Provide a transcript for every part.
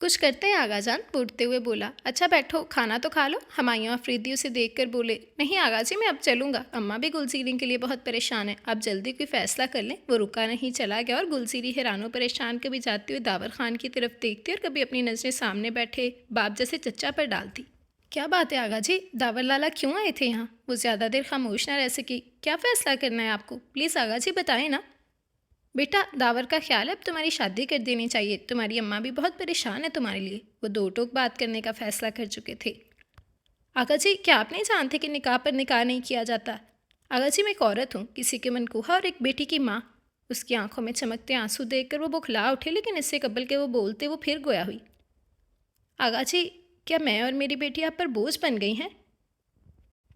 کچھ کرتے ہیں آغا جان، بوڑھتے ہوئے بولا۔ اچھا بیٹھو، کھانا تو کھا لو۔ ہمایوں آفریدی اسے دیکھ کر بولے۔ نہیں آغا جی، میں اب چلوں گا، اماں بھی گلزیری کے لیے بہت پریشان ہے، آپ جلدی کوئی فیصلہ کر لیں۔ وہ رکا نہیں، چلا گیا، اور گلزیری حیران و پریشان کبھی جاتے ہوئے داور خان کی طرف دیکھتی اور کبھی اپنی نظریں سامنے بیٹھے باپ جیسے چچا پر ڈالتی۔ کیا بات ہے آغا جی، داور لالا کیوں آئے تھے یہاں؟ وہ زیادہ دیر خاموش نہ رہ سکی۔ کیا فیصلہ کرنا ہے آپ کو؟ پلیز آغا جی بتائیں نا۔ بیٹا، داور کا خیال ہے اب تمہاری شادی کر دینی چاہیے، تمہاری اماں بھی بہت پریشان ہے تمہارے لیے۔ وہ دو ٹوک بات کرنے کا فیصلہ کر چکے تھے۔ آغا جی، کیا آپ نہیں جانتے کہ نکاح پر نکاح نہیں کیا جاتا؟ آغا جی، میں ایک عورت ہوں، کسی کے منکوحہ اور ایک بیٹی کی ماں۔ اس کی آنکھوں میں چمکتے آنسو دیکھ کر وہ بکھلا اٹھے، لیکن اس سے قبل کہ وہ بولتے وہ پھر گویا ہوئی۔ آغا جی، کیا میں اور میری بیٹی آپ پر بوجھ بن گئی ہیں؟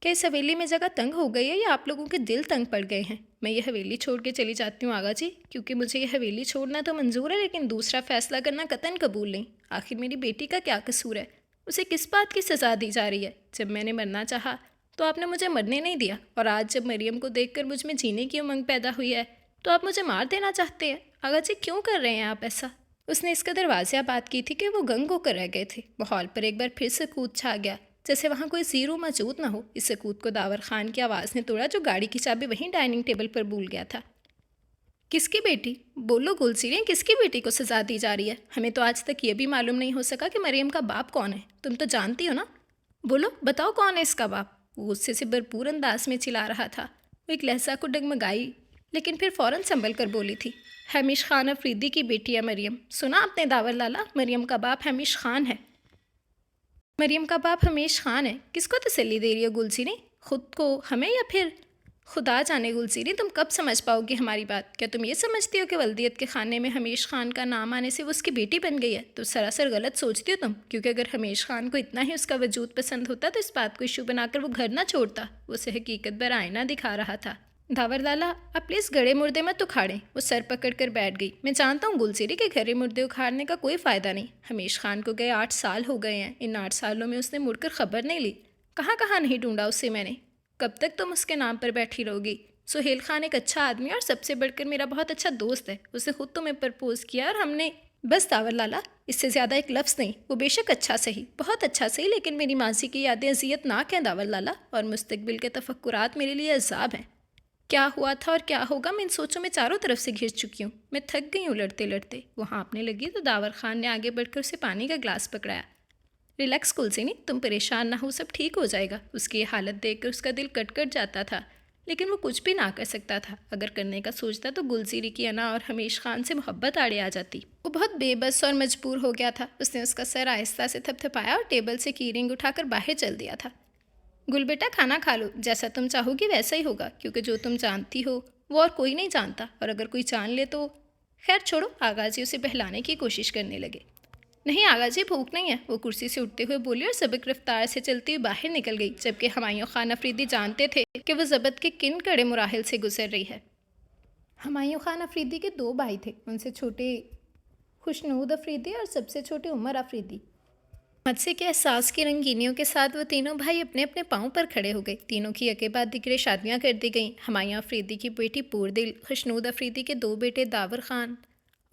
کیا اس حویلی میں جگہ تنگ ہو گئی ہے یا آپ لوگوں کے دل تنگ پڑ گئے ہیں؟ میں یہ حویلی چھوڑ کے چلی جاتی ہوں آغا جی، کیونکہ مجھے یہ حویلی چھوڑنا تو منظور ہے، لیکن دوسرا فیصلہ کرنا قطعاً قبول نہیں۔ آخر میری بیٹی کا کیا قصور ہے؟ اسے کس بات کی سزا دی جا رہی ہے؟ جب میں نے مرنا چاہا تو آپ نے مجھے مرنے نہیں دیا، اور آج جب مریم کو دیکھ کر مجھ میں جینے کی امنگ پیدا ہوئی ہے تو آپ مجھے مار دینا چاہتے ہیں؟ آغا جی، کیوں کر رہے ہیں آپ ایسا؟ اس نے اس قدر واضح بات کی تھی کہ وہ گنگ ہو کر رہ گئے تھے۔ ماحول پر ایک بار پھر سکوت چھا گیا، جیسے وہاں کوئی زیرو موجود نہ ہو۔ اس سکوت کو داور خان کی آواز نے توڑا، جو گاڑی کی چابی وہیں ڈائننگ ٹیبل پر بھول گیا تھا۔ کس کی بیٹی؟ بولو گلزیریں، کس کی بیٹی کو سزا دی جا رہی ہے؟ ہمیں تو آج تک یہ بھی معلوم نہیں ہو سکا کہ مریم کا باپ کون ہے۔ تم تو جانتی ہو نا؟ بولو، بتاؤ کون ہے اس کا باپ؟ وہ غصے سے بھرپور انداز میں چلا رہا تھا۔ وہ ایک لہجہ کو ڈگمگائی، لیکن پھر فوراً سنبھل کر بولی تھی۔ ہمیش خان افریدی کی بیٹی ہے مریم۔ سنا آپ نے داور لالا، مریم کا باپ ہمیش خان ہے۔ مریم کا باپ ہمیش خان ہے؟ کس کو تسلی دے رہی ہو گلزیریں؟ خود کو، ہمیں، یا پھر؟ خدا جانے گلزیریں، تم کب سمجھ پاؤ گی ہماری بات؟ کیا تم یہ سمجھتی ہو کہ ولدیت کے خانے میں ہمیش خان کا نام آنے سے وہ اس کی بیٹی بن گئی ہے؟ تو سراسر غلط سوچتی ہو تم، کیونکہ اگر ہمیش خان کو اتنا ہی اس کا وجود پسند ہوتا تو اس بات کو ایشو بنا کر وہ گھر نہ چھوڑتا۔ وہ اسے حقیقت بر آئینہ دکھا رہا تھا۔ داور لالا، آپ پلیز گڑے مردے مت اکھاڑیں۔ وہ سر پکڑ کر بیٹھ گئی۔ میں جانتا ہوں گلزیری کہ گھڑے مردے اکھاڑنے کا کوئی فائدہ نہیں۔ ہمیش خان کو گئے 8 سال ہو گئے ہیں، ان 8 سالوں میں اس نے مڑ کر خبر نہیں لی۔ کہاں کہاں نہیں ڈھونڈا اسے میں نے۔ کب تک تم اس کے نام پر بیٹھی رہو گی؟ سہیل خان ایک اچھا آدمی ہے، اور سب سے بڑھ کر میرا بہت اچھا دوست ہے۔ اس نے خود تمہیں پرپوز کیا اور ہم نے… بس داور لالا، اس سے زیادہ ایک لفظ نہیں۔ وہ بے شک اچھا صحیح، بہت اچھا صحیح، لیکن میری ماضی کی یادیں اذیت ناک ہیں داور لالا، اور مستقبل کے تفکرات میرے لیے عذاب ہیں۔ کیا ہوا تھا اور کیا ہوگا، میں ان سوچوں میں چاروں طرف سے گھر چکی ہوں۔ میں تھک گئی ہوں لڑتے لڑتے۔ وہ ہانپنے لگی تو داور خان نے آگے بڑھ کر اسے پانی کا گلاس پکڑایا۔ ریلیکس گلزیریں، تم پریشان نہ ہو، سب ٹھیک ہو جائے گا۔ اس کی یہ حالت دیکھ کر اس کا دل کٹ کٹ جاتا تھا، لیکن وہ کچھ بھی نہ کر سکتا تھا۔ اگر کرنے کا سوچتا تو گلزیری کی انا اور ہمیش خان سے محبت آڑے آ جاتی۔ وہ بہت بے بس اور مجبور ہو گیا تھا۔ اس نے اس کا سر آہستہ سے تھپ تھپایا اور ٹیبل سے کی رنگ اٹھا کر باہر چل دیا تھا۔ گل بیٹا، کھانا کھا لو، جیسا تم چاہو گی ویسا ہی ہوگا، کیونکہ جو تم جانتی ہو وہ اور کوئی نہیں جانتا، اور اگر کوئی جان لے تو… خیر چھوڑو۔ آغا جی اسے بہلانے کی کوشش کرنے لگے۔ نہیں آغا جی، بھوک نہیں ہے، وہ کرسی سے اٹھتے ہوئے بولی اور سبک رفتار سے چلتی ہوئی باہر نکل گئی، جبکہ ہمایوں خان افریدی جانتے تھے کہ وہ ضبط کے کن کڑے مراحل سے گزر رہی ہے۔ ہمایوں خان افریدی کے 2 بھائی تھے، ان سے چھوٹے خوشنود افریدی اور سب سے چھوٹے عمر افریدی۔ حادثے کے احساس کی رنگینیوں کے ساتھ وہ تینوں بھائی اپنے اپنے پاؤں پر کھڑے ہو گئے۔ تینوں کی یکے بعد دیگرے شادیاں کر دی گئیں۔ ہمایوں افریدی کی بیٹی پوردل، خوشنود افریدی کے 2 بیٹے داور خان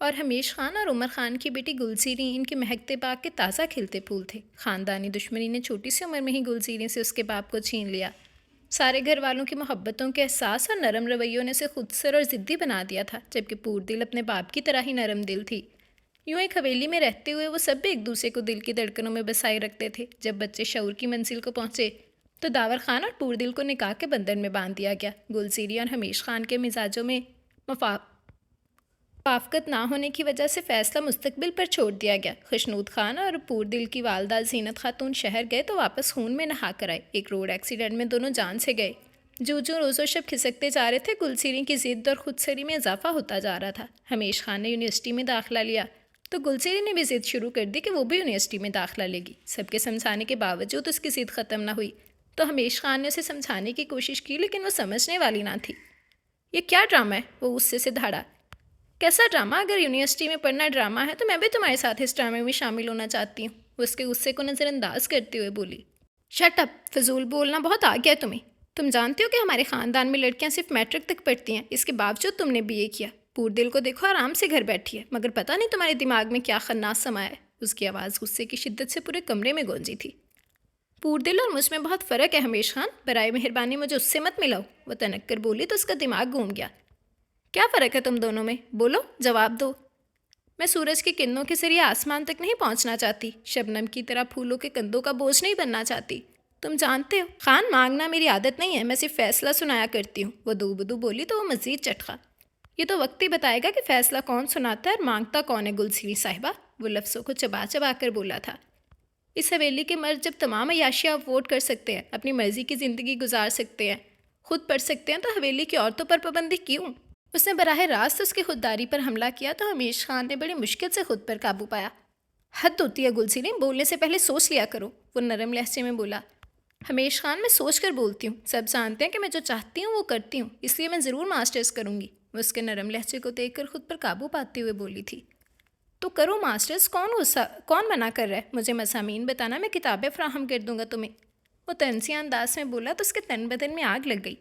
اور ہمیش خان، اور عمر خان کی بیٹی گلزیری ان کے مہکتے باغ کے تازہ کھلتے پھول تھے۔ خاندانی دشمنی نے چھوٹی سی عمر میں ہی گلزیری سے اس کے باپ کو چھین لیا۔ سارے گھر والوں کی محبتوں کے احساس اور نرم رویوں نے اسے خودسر اور ضدی بنا دیا تھا، جبکہ پوردل اپنے باپ کی طرح ہی نرم دل تھی۔ یوں ایک حویلی میں رہتے ہوئے وہ سب بھی ایک دوسرے کو دل کی دھڑکنوں میں بسائے رکھتے تھے۔ جب بچے شعور کی منزل کو پہنچے تو داور خان اور پوردل کو نکاح کے بندھن میں باندھ دیا گیا۔ گلزیری اور ہمیش خان کے مزاجوں میں موافقت نہ ہونے کی وجہ سے فیصلہ مستقبل پر چھوڑ دیا گیا۔ خوشنود خان اور پوردل کی والدہ زینت خاتون شہر گئے تو واپس خون میں نہا کر آئے۔ ایک روڈ ایکسیڈنٹ میں دونوں جان سے گئے۔ جو روز و شب کھسکتے جا رہے تھے، گلزیری کی ضد اور خود سری میں اضافہ ہوتا جا رہا تھا۔ ہمیش خان نے یونیورسٹی میں داخلہ لیا تو گلزیری نے بھی ضد شروع کر دی کہ وہ بھی یونیورسٹی میں داخلہ لے گی۔ سب کے سمجھانے کے باوجود اس کی ضد ختم نہ ہوئی تو ہمیش خان نے اسے سمجھانے کی کوشش کی، لیکن وہ سمجھنے والی نہ تھی۔ یہ کیا ڈرامہ ہے؟ وہ غصے سے دھاڑا۔ کیسا ڈرامہ؟ اگر یونیورسٹی میں پڑھنا ڈرامہ ہے تو میں بھی تمہارے ساتھ اس ڈرامے میں شامل ہونا چاہتی ہوں۔ وہ اس کے غصے کو نظر انداز کرتے ہوئے بولی۔ شٹ اپ، فضول بولنا بہت آ گیا تمہیں۔ تم جانتے ہو کہ ہمارے خاندان میں لڑکیاں صرف میٹرک تک پڑھتی ہیں، اس کے باوجود تم نے BA کیا۔ پوردل کو دیکھو، آرام سے گھر بیٹھی ہے، مگر پتہ نہیں تمہارے دماغ میں کیا خناس سمایا ہے۔ اس کی آواز غصے کی شدت سے پورے کمرے میں گونجی تھی۔ پوردل اور مجھ میں بہت فرق ہے ہمیش خان، برائے مہربانی مجھے اس سے مت ملاؤ، وہ تنک کر بولی تو اس کا دماغ گھوم گیا۔ کیا فرق ہے تم دونوں میں؟ بولو، جواب دو۔ میں سورج کی کرنوں کے ذریعے آسمان تک نہیں پہنچنا چاہتی، شبنم کی طرح پھولوں کے کندھوں کا بوجھ نہیں بننا چاہتی، تم جانتے ہو۔ خان، مانگنا میری عادت نہیں ہے، میں صرف فیصلہ سنایا کرتی ہوں، وہ دو بدو بولی تو وہ مزید چٹخا۔ یہ تو وقت ہی بتائے گا کہ فیصلہ کون سناتا ہے اور مانگتا کون ہے گلسری صاحبہ، وہ لفظوں کو چبا چبا کر بولا تھا۔ اس حویلی کے مرد جب تمام عیاشی آپ ووٹ کر سکتے ہیں، اپنی مرضی کی زندگی گزار سکتے ہیں، خود پڑھ سکتے ہیں، تو حویلی کی عورتوں پر پابندی کیوں؟ اس نے براہ راست اس کی خودداری پر حملہ کیا تو ہمیش خان نے بڑی مشکل سے خود پر قابو پایا۔ حد ہوتی ہے گلسری، بولنے سے پہلے سوچ لیا کرو، وہ نرم لہجے میں بولا۔ ہمیش خان، میں سوچ کر بولتی ہوں، سب جانتے ہیں کہ میں جو چاہتی ہوں وہ کرتی ہوں، اس لیے میں ضرور ماسٹرز کروں گی، وہ اس کے نرم لہجے کو دیکھ کر خود پر قابو پاتے ہوئے بولی تھی۔ تو کرو ماسٹرز، کون منع کر رہا ہے؟ مجھے مضامین بتانا، میں کتابیں فراہم کر دوں گا تمہیں، وہ طنزیہ انداز میں بولا تو اس کے تن بدن میں آگ لگ گئی۔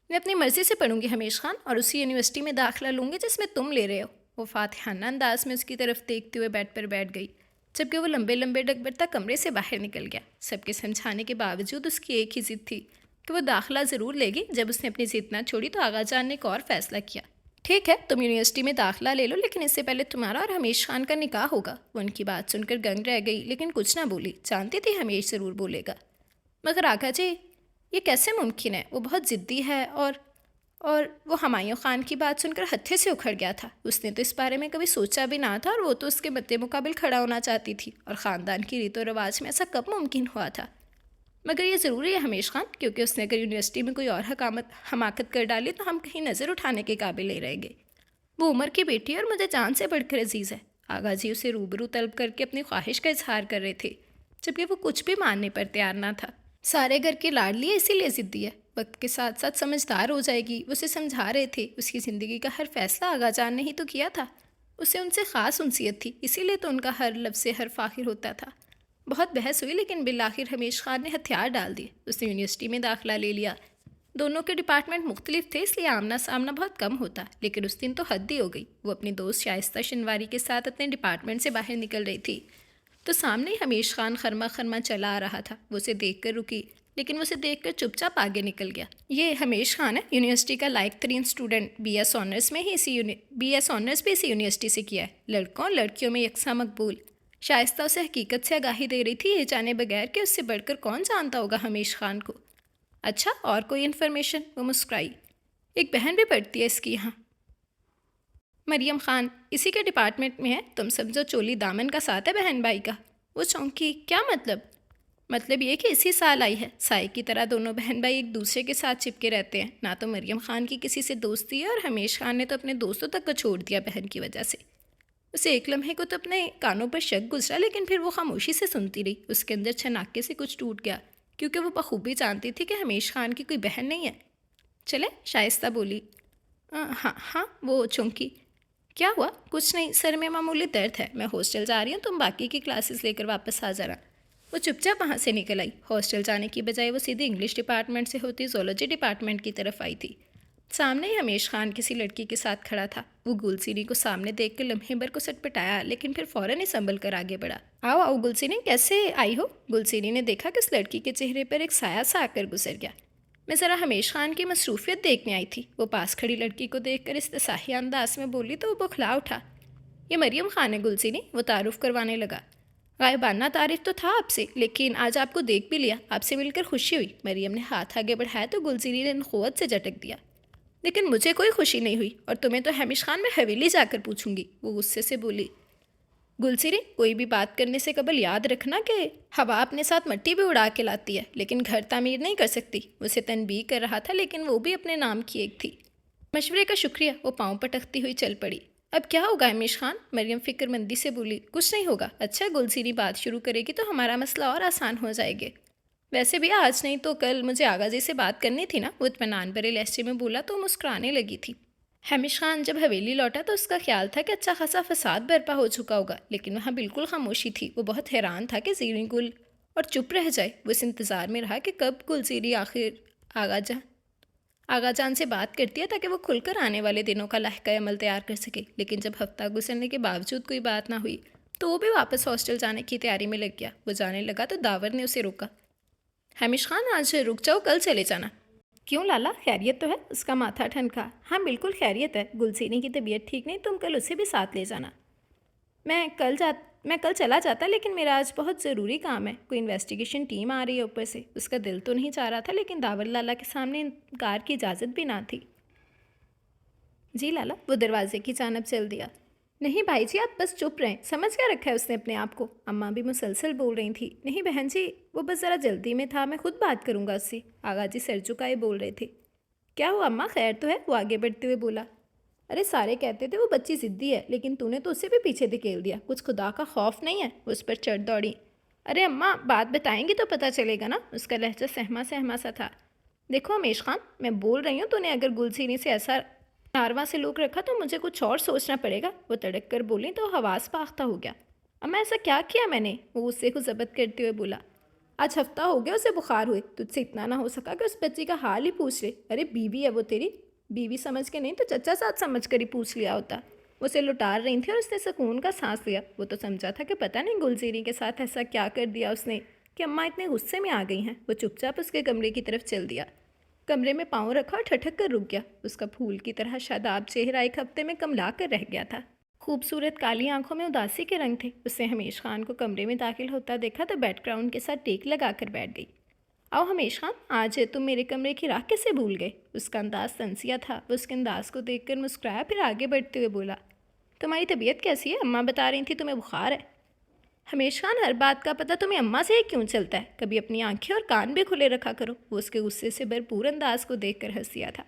میں اپنی مرضی سے پڑھوں گی ہمیش خان، اور اسی یونیورسٹی میں داخلہ لوں گی جس میں تم لے رہے ہو، وہ فاتحانہ انداز میں اس کی طرف دیکھتے ہوئے بیڈ پر بیٹھ گئی، جبکہ وہ لمبے لمبے ڈگ برتا کمرے سے باہر نکل گیا۔ سب کے سمجھانے کے باوجود اس کی ایک ہی ضد تھی کہ وہ داخلہ ضرور لے گی۔ جب اس نے اپنی ضد نہ چھوڑی تو آغا جان نے ایک اور فیصلہ کیا۔ ٹھیک ہے، تم یونیورسٹی میں داخلہ لے لو، لیکن اس سے پہلے تمہارا اور ہمیش خان کا نکاح ہوگا۔ وہ ان کی بات سن کر گنگ رہ گئی، لیکن کچھ نہ بولی، جانتی تھی ہمیش ضرور بولے گا۔ مگر آقا جی، یہ کیسے ممکن ہے؟ وہ بہت ضدی ہے، اور وہ ہمایوں خان کی بات سن کر ہتھے سے اکھڑ گیا تھا۔ اس نے تو اس بارے میں کبھی سوچا بھی نہ تھا، اور وہ تو اس کے مد مقابل کھڑا ہونا چاہتی تھی، اور خاندان کی ریت و رواج میں ایسا کب ممکن ہوا تھا؟ مگر یہ ضروری ہے ہمیش خان، کیونکہ اس نے اگر یونیورسٹی میں کوئی اور حماقت کر ڈالی تو ہم کہیں نظر اٹھانے کے قابل نہیں رہیں گے۔ وہ عمر کی بیٹی ہے اور مجھے جان سے بڑھ کر عزیز ہے۔ آغا جی اسے روبرو طلب کر کے اپنی خواہش کا اظہار کر رہے تھے، جبکہ وہ کچھ بھی ماننے پر تیار نہ تھا۔ سارے گھر کی لاڈلی ہے، اسی لیے ضدی ہے، وقت کے ساتھ ساتھ سمجھدار ہو جائے گی، اسے سمجھا رہے تھے۔ اس کی زندگی کا ہر فیصلہ آغا جان نے ہی تو کیا تھا، اسے ان سے خاص انسیت تھی، اسی لیے تو ان کا ہر لفظ سے حرف آخر ہوتا تھا۔ بہت بحث ہوئی، لیکن بالآخر ہمیش خان نے ہتھیار ڈال دیے، اس نے یونیورسٹی میں داخلہ لے لیا۔ دونوں کے ڈپارٹمنٹ مختلف تھے، اس لیے آمنا سامنا بہت کم ہوتا، لیکن اس دن تو حد ہی ہو گئی۔ وہ اپنی دوست شائستہ شنواری کے ساتھ اپنے ڈپارٹمنٹ سے باہر نکل رہی تھی تو سامنے ہی ہمیش خان خرما خرما چلا آ رہا تھا۔ وہ اسے دیکھ کر رکی، لیکن وہ اسے دیکھ کر چپ چاپ آگے نکل گیا۔ یہ ہمیش خان ہے، یونیورسٹی کا لائق ترین اسٹوڈنٹ، بی ایس آنرز بھی اسی یونیورسٹی سے کیا ہے، لڑکوں اور لڑکیوں میں یکساں مقبول۔ شائستہ اسے حقیقت سے آگاہی دے رہی تھی، یہ جانے بغیر کہ اس سے بڑھ کر کون جانتا ہوگا ہمیش خان کو۔ اچھا، اور کوئی انفارمیشن؟ وہ مسکرائی۔ ایک بہن بھی پڑھتی ہے اس کی یہاں، مریم خان، اسی کے ڈپارٹمنٹ میں ہے، تم سمجھو چولی دامن کا ساتھ ہے بہن بھائی کا۔ وہ چونکی، کیا مطلب؟ مطلب یہ کہ اسی سال آئی ہے، سائے کی طرح دونوں بہن بھائی ایک دوسرے کے ساتھ چپکے رہتے ہیں۔ نہ تو مریم خان کی کسی سے دوستی ہے، اور ہمیش خان نے تو اپنے دوستوں تک کو چھوڑ دیا بہن کی وجہ سے۔ اسے ایک لمحے کو تو اپنے کانوں پر شک گزرا، لیکن پھر وہ خاموشی سے سنتی رہی۔ اس کے اندر چھناکے سے کچھ ٹوٹ گیا، کیونکہ وہ بخوبی جانتی تھی کہ ہمیش خان کی کوئی بہن نہیں ہے۔ چلے، شائستہ بولی۔ ہاں، وہ چونکی۔ کیا ہوا؟ کچھ نہیں، سر میں معمولی درد ہے، میں ہاسٹل جا رہی ہوں، تم باقی کی کلاسز لے کر واپس آ جانا۔ وہ چپ چاپ وہاں سے نکل آئی۔ ہاسٹل جانے کی بجائے وہ سیدھی انگلش ڈپارٹمنٹ سے ہوتی زولوجی ڈپارٹمنٹ کی طرف آئی تھی۔ سامنے ہی ہمیش خان کسی لڑکی کے ساتھ کھڑا تھا۔ وہ گلسری کو سامنے دیکھ کر لمحے بھر کو سٹپٹایا، لیکن پھر فوراً ہی سنبھل کر آگے بڑھا۔ آؤ گلسری، کیسے آئی ہو؟ گلسری نے دیکھا کہ اس لڑکی کے چہرے پر ایک سایہ سا آ کر گزر گیا۔ میں ذرا ہمیش خان کی مصروفیت دیکھنے آئی تھی، وہ پاس کھڑی لڑکی کو دیکھ کر استثنائی انداز میں بولی تو وہ بکھلا اٹھا۔ یہ مریم خان ہے گلسری، وہ تعارف کروانے لگا۔ غائبانہ تعریف تو تھا آپ سے، لیکن آج آپ کو دیکھ بھی لیا، آپ سے مل کر خوشی ہوئی۔ مریم نے ہاتھ آگے بڑھایا تو گلسری نے قوت سے جھٹک دیا۔ لیکن مجھے کوئی خوشی نہیں ہوئی، اور تمہیں تو ہمیش خان میں حویلی جا کر پوچھوں گی، وہ غصے سے بولی۔ گلسری، کوئی بھی بات کرنے سے قبل یاد رکھنا کہ ہوا اپنے ساتھ مٹی بھی اڑا کے لاتی ہے، لیکن گھر تعمیر نہیں کر سکتی۔ اسے تنبیہ کر رہا تھا، لیکن وہ بھی اپنے نام کی ایک تھی۔ مشورے کا شکریہ، وہ پاؤں پٹکتی ہوئی چل پڑی۔ اب کیا ہوگا ہمیش خان؟ مریم فکر مندی سے بولی۔ کچھ نہیں ہوگا۔ اچھا، گلسری بات شروع کرے گی تو ہمارا مسئلہ اور آسان ہو جائے گا۔ ویسے بھی آج نہیں تو کل مجھے آغا جی سے بات کرنی تھی نا، وہ اطمینان بھرے لہجے میں بولا تو مسکرانے لگی تھی۔ ہمیش خان جب حویلی لوٹا تو اس کا خیال تھا کہ اچھا خاصا فساد برپا ہو چکا ہوگا، لیکن وہاں بالکل خاموشی تھی۔ وہ بہت حیران تھا کہ زیریں گل اور چپ رہ جائے۔ وہ اس انتظار میں رہا کہ کب گلسری آخر آغا جان سے بات کرتی ہے تاکہ وہ کھل کر آنے والے دنوں کا لاحقہ عمل تیار کر سکے، لیکن جب ہفتہ گزرنے کے باوجود کوئی بات نہ ہوئی تو وہ بھی واپس ہاسٹل جانے کی تیاری میں لگ گیا۔ وہ جانے لگا تو داور نے اسے روکا۔ ہمیش خان آج رک جاؤ، کل چلے جانا۔ کیوں لالا، خیریت تو ہے؟ اس کا ماتھا ٹھنکا۔ ہاں بالکل خیریت ہے، گلسینی کی طبیعت ٹھیک نہیں، تم کل اسے بھی ساتھ لے جانا۔ میں کل چلا جاتا، لیکن میرا آج بہت ضروری کام ہے، کوئی انویسٹیگیشن ٹیم آ رہی ہے اوپر سے۔ اس کا دل تو نہیں چاہ رہا تھا، لیکن داور لالا کے سامنے انکار کی اجازت بھی نہ تھی۔ جی لالا، وہ دروازے کی جانب چل دیا۔ نہیں بھائی جی، آپ بس چپ رہیں، سمجھ کیا رکھا ہے اس نے اپنے آپ کو؟ اماں بھی مسلسل بول رہی تھی۔ نہیں بہن جی، وہ بس ذرا جلدی میں تھا، میں خود بات کروں گا اس سے۔ آغا جی سر جھکائے بول رہے تھے۔ کیا ہوا اماں، خیر تو ہے؟ وہ آگے بڑھتے ہوئے بولا۔ ارے سارے کہتے تھے وہ بچی ضدی ہے، لیکن تو نے تو اسے بھی پیچھے دھکیل دیا، کچھ خدا کا خوف نہیں ہے؟ وہ اس پر چڑھ دوڑی۔ ارے اماں، بات بتائیں گی تو پتہ چلے گا نا۔ اس کا لہجہ سہما سا تھا۔ دیکھو ہمیش خان، میں بول رہی ہوں، تو نے اگر گلسینی سے ایسا ناروا سلوک رکھا تو مجھے کچھ اور سوچنا پڑے گا۔ وہ تڑک کر بولی تو حواس پاختہ ہو گیا۔ اماں ایسا کیا کیا میں نے؟ وہ غصے کو ضبط کرتے ہوئے بولا۔ آج ہفتہ ہو گیا اسے بخار ہوئے، تجھ سے اتنا نہ ہو سکا کہ اس بچی کا حال ہی پوچھ لے؟ ارے بیوی ہے وہ تیری، بیوی سمجھ کے نہیں تو چچا ساتھ سمجھ کر ہی پوچھ لیا ہوتا۔ وہ اسے لٹار رہی تھی اور اس نے سکون کا سانس لیا۔ وہ تو سمجھا تھا کہ پتہ نہیں گلزیری کے ساتھ ایسا کیا کر دیا اس نے کہ اماں اتنے غصے میں آ گئی ہیں۔ وہ چپ چاپ اس کے کمرے کی طرف چل دیا۔ کمرے میں پاؤں رکھا اور ٹھٹک کر رک گیا۔ اس کا پھول کی طرح شاداب چہرہ ایک ہفتے میں کملا کر رہ گیا تھا۔ خوبصورت کالی آنکھوں میں اداسی کے رنگ تھے۔ اس نے ہمیش خان کو کمرے میں داخل ہوتا دیکھا تو بیک گراؤنڈ کے ساتھ ٹیک لگا کر بیٹھ گئی۔ آؤ ہمیش خان، آج تم میرے کمرے کی راہ کیسے بھول گئے؟ اس کا انداز تنزیہ تھا۔ وہ اس کے انداز کو دیکھ کر مسکرایا، پھر آگے بڑھتے ہوئے بولا۔ تمہاری طبیعت کیسی ہے؟ اماں بتا رہی تھی تمہیں بخار ہے۔ ہمیش خان، ہر بات کا پتہ تمہیں اماں سے ہی کیوں چلتا ہے؟ کبھی اپنی آنکھیں اور کان بھی کھلے رکھا کرو۔ وہ اس کے غصے سے بھرپور انداز کو دیکھ کر ہنس دیا تھا۔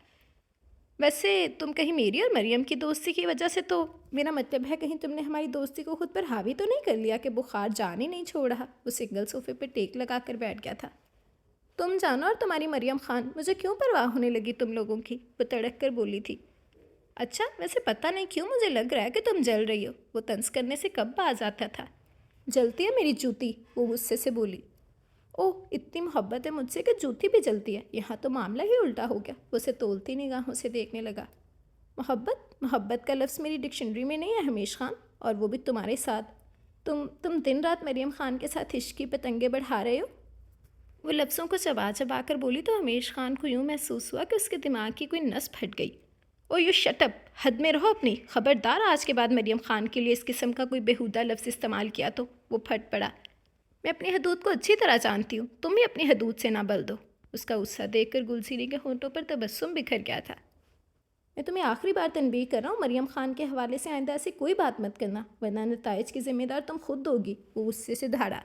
ویسے تم کہیں میری اور مریم کی دوستی کی وجہ سے، تو میرا مطلب ہے کہیں تم نے ہماری دوستی کو خود پر حاوی تو نہیں کر لیا کہ بخار جان ہی نہیں چھوڑ رہا؟ وہ سنگل صوفے پہ ٹیک لگا کر بیٹھ گیا تھا۔ تم جانو اور تمہاری مریم خان، مجھے کیوں پرواہ ہونے لگی تم لوگوں کی؟ وہ تڑک کر بولی تھی۔ اچھا، ویسے پتہ نہیں کیوں مجھے لگ رہا ہے کہ تم جل رہی ہو۔ وہ طنز کرنے سے کب باز آتا تھا۔ جلتی ہے میری جوتی؟ وہ غصے سے بولی۔ اوہ، اتنی محبت ہے مجھ سے کہ جوتی بھی جلتی ہے؟ یہاں تو معاملہ ہی الٹا ہو گیا۔ وہ اسے تولتی نگاہوں سے دیکھنے لگا۔ محبت کا لفظ میری ڈکشنری میں نہیں ہے ہمیش خان، اور وہ بھی تمہارے ساتھ۔ تم دن رات مریم خان کے ساتھ عشق کی پتنگیں بڑھا رہے ہو۔ وہ لفظوں کو چبا کر بولی تو ہمیش خان کو یوں محسوس ہوا کہ اس کے دماغ کی کوئی نس پھٹ گئی۔ او یو شٹ اپ، حد میں رہو اپنی، خبردار آج کے بعد مریم خان کے لیے اس قسم کا کوئی بےہودہ لفظ استعمال کیا تو۔ وہ پھٹ پڑا۔ میں اپنی حدود کو اچھی طرح جانتی ہوں، تم بھی اپنی حدود سے نہ بل دو۔ اس کا غصہ دیکھ کر گلسینی کے ہونٹوں پر تبسم بکھر گیا تھا۔ میں تمہیں آخری بار تنبیہ کر رہا ہوں، مریم خان کے حوالے سے آئندہ ایسی کوئی بات مت کرنا، ورنہ نتائج کی ذمہ دار تم خود ہوگی۔ وہ غصے سے دھاڑا۔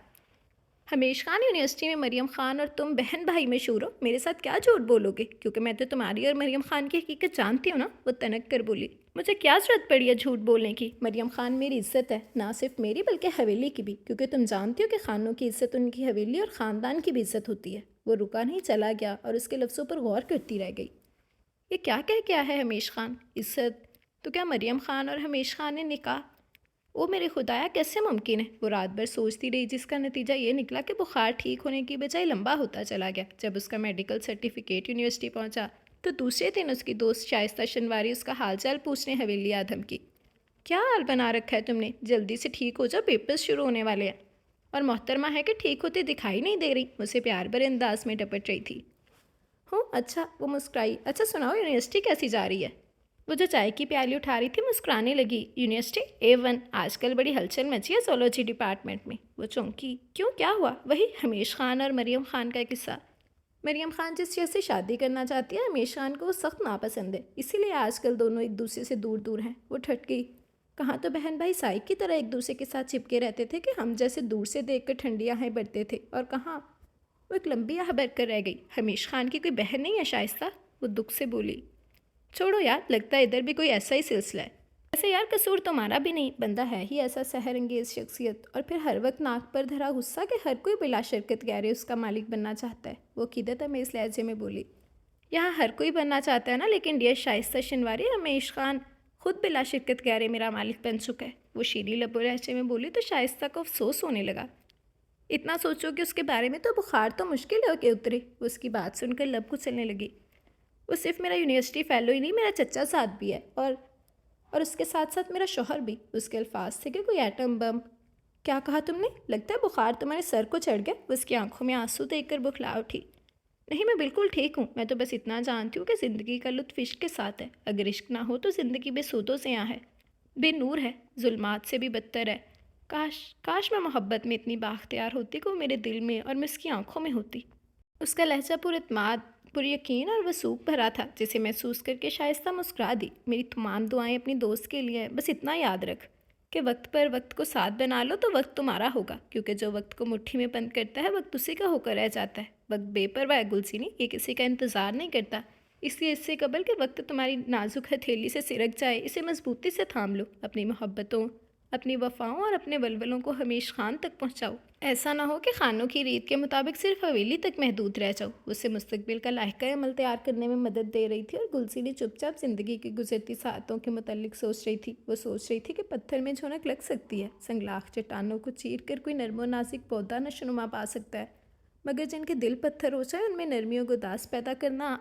ہمیش خان، یونیورسٹی میں مریم خان اور تم بہن بھائی مشہور ہو، میرے ساتھ کیا جھوٹ بولو گے؟ کیونکہ میں تو تمہاری اور مریم خان کی حقیقت جانتی ہوں نا۔ وہ تنک کر بولی۔ مجھے کیا ضرورت پڑی ہے جھوٹ بولنے کی؟ مریم خان میری عزت ہے، نہ صرف میری بلکہ حویلی کی بھی، کیونکہ تم جانتی ہو کہ خانوں کی عزت ان کی حویلی اور خاندان کی بھی عزت ہوتی ہے۔ وہ رکا نہیں، چلا گیا اور اس کے لفظوں پر غور کرتی رہ گئی۔ یہ کیا کہہ گیا ہے ہمیش خان؟ عزت؟ تو کیا مریم خان اور ہمیش خان نے نکاح؟ او میرے خدایا، کیسے ممکن ہے؟ وہ رات بھر سوچتی رہی، جس کا نتیجہ یہ نکلا کہ بخار ٹھیک ہونے کی بجائے لمبا ہوتا چلا گیا۔ جب اس کا میڈیکل سرٹیفکیٹ یونیورسٹی پہنچا تو دوسرے دن اس کی دوست شائستہ شنواری اس کا حال چال پوچھنے حویلی آدم کی۔ کیا حال بنا رکھا ہے تم نے؟ جلدی سے ٹھیک ہو جاؤ، پیپرز شروع ہونے والے ہیں۔ اور محترمہ ہے کہ ٹھیک ہوتے دکھائی نہیں دے رہی، اسے پیار بھرے انداز میں ڈپٹ رہی تھی۔ ہوں اچھا، وہ مسکرائی۔ اچھا سناؤ، یونیورسٹی کیسی جا رہی ہے؟ وہ جو چائے کی پیالی اٹھا رہی تھی مسکرانے لگی۔ یونیورسٹی A1، آج کل بڑی ہلچل مچی ہے زولوجی ڈپارٹمنٹ میں۔ وہ چونکی۔ کیوں، کیا ہوا؟ وہی ہمیش خان اور مریم خان کا قصہ۔ مریم خان جس شخص سے شادی کرنا چاہتی ہے، ہمیش خان کو وہ سخت ناپسند ہے، اسی لیے آج کل دونوں ایک دوسرے سے دور دور ہیں۔ وہ ٹھٹ گئی۔ کہاں تو بہن بھائی سائیک کی طرح ایک دوسرے کے ساتھ چپکے رہتے تھے کہ ہم جیسے دور سے دیکھ کر ٹھنڈی آہیں بڑھتے تھے، اور کہاں وہ ایک لمبی آہ بھر کر رہ گئی۔ ہمیش خان کی کوئی بہن نہیں ہے شائستہ؟ وہ دکھ سے بولی۔ چھوڑو یار، لگتا ہے ادھر بھی کوئی ایسا ہی سلسلہ ہے۔ ایسے یار قصور تمہارا بھی نہیں، بندہ ہے ہی ایسا سحر انگیز شخصیت، اور پھر ہر وقت ناک پر دھرا غصہ کہ ہر کوئی بلا شرکت گہرے اس کا مالک بننا چاہتا ہے۔ وہ عقیدت امیز لہجے میں بولی۔ یہاں ہر کوئی بننا چاہتا ہے نا، لیکن ڈیئر شائستہ شنواری، ہمیش خان خود بلا شرکت گہرے میرا مالک بن چکا ہے۔ وہ شیریں لب و لہجے میں بولی تو شائستہ کو افسوس ہونے لگا۔ اتنا سوچو کہ اس کے بارے میں تو بخار تو مشکل ہے کہ اترے۔ وہ اس کی بات سن کر لب کچلنے لگی۔ وہ صرف میرا یونیورسٹی فیلو ہی نہیں، میرا چچا ساتھ بھی ہے، اور اس کے ساتھ ساتھ میرا شوہر بھی۔ اس کے الفاظ تھے کہ کوئی ایٹم بم کیا کہا تم نے؟ لگتا ہے بخار تمہارے سر کو چڑھ گیا۔ اس کی آنکھوں میں آنسو دیکھ کر بخلا اٹھی۔ نہیں، میں بالکل ٹھیک ہوں، میں تو بس اتنا جانتی ہوں کہ زندگی کا لطف عشق کے ساتھ ہے، اگر عشق نہ ہو تو زندگی بے سود و زیاں ہے، بے نور ہے، ظلمات سے بھی بدتر ہے۔ کاش میں محبت میں اتنی بااختیار ہوتی کہ وہ میرے دل میں اور میں اس کی آنکھوں میں ہوتی۔ اس کا لہجہ پر اعتماد، پر یقین اور وثوق بھرا تھا، جسے محسوس کر کے شائستہ مسکرا دی۔ میری تمام دعائیں اپنی دوست کے لیے، بس اتنا یاد رکھ کہ وقت پر وقت کو ساتھ بنا لو تو وقت تمہارا ہوگا، کیونکہ جو وقت کو مٹھی میں بند کرتا ہے وقت اسی کا ہو کر رہ جاتا ہے۔ وقت بے پرواہ ہے گلسینی، یہ کسی کا انتظار نہیں کرتا، اس لیے اس سے قبل کہ وقت تمہاری نازک ہتھیلی سے سرک جائے، اسے مضبوطی سے تھام لو، اپنی محبتوں، اپنی وفاؤں اور اپنے ولولوں کو ہمیش خان تک پہنچاؤ۔ ایسا نہ ہو کہ خانوں کی ریت کے مطابق صرف حویلی تک محدود رہ جاؤ۔ اسے مستقبل کا لاحقہ عمل تیار کرنے میں مدد دے رہی تھی، اور گلسینی چپ چاپ زندگی کی گزرتی ساعتوں کے متعلق سوچ رہی تھی۔ وہ سوچ رہی تھی کہ پتھر میں جھونک لگ سکتی ہے، سنگلاخ چٹانوں کو چیر کر کوئی نرم و نازک پودا نشوونما پا سکتا ہے، مگر جن کے دل پتھر ہو جائے ان میں نرمی و گداز پیدا کرنا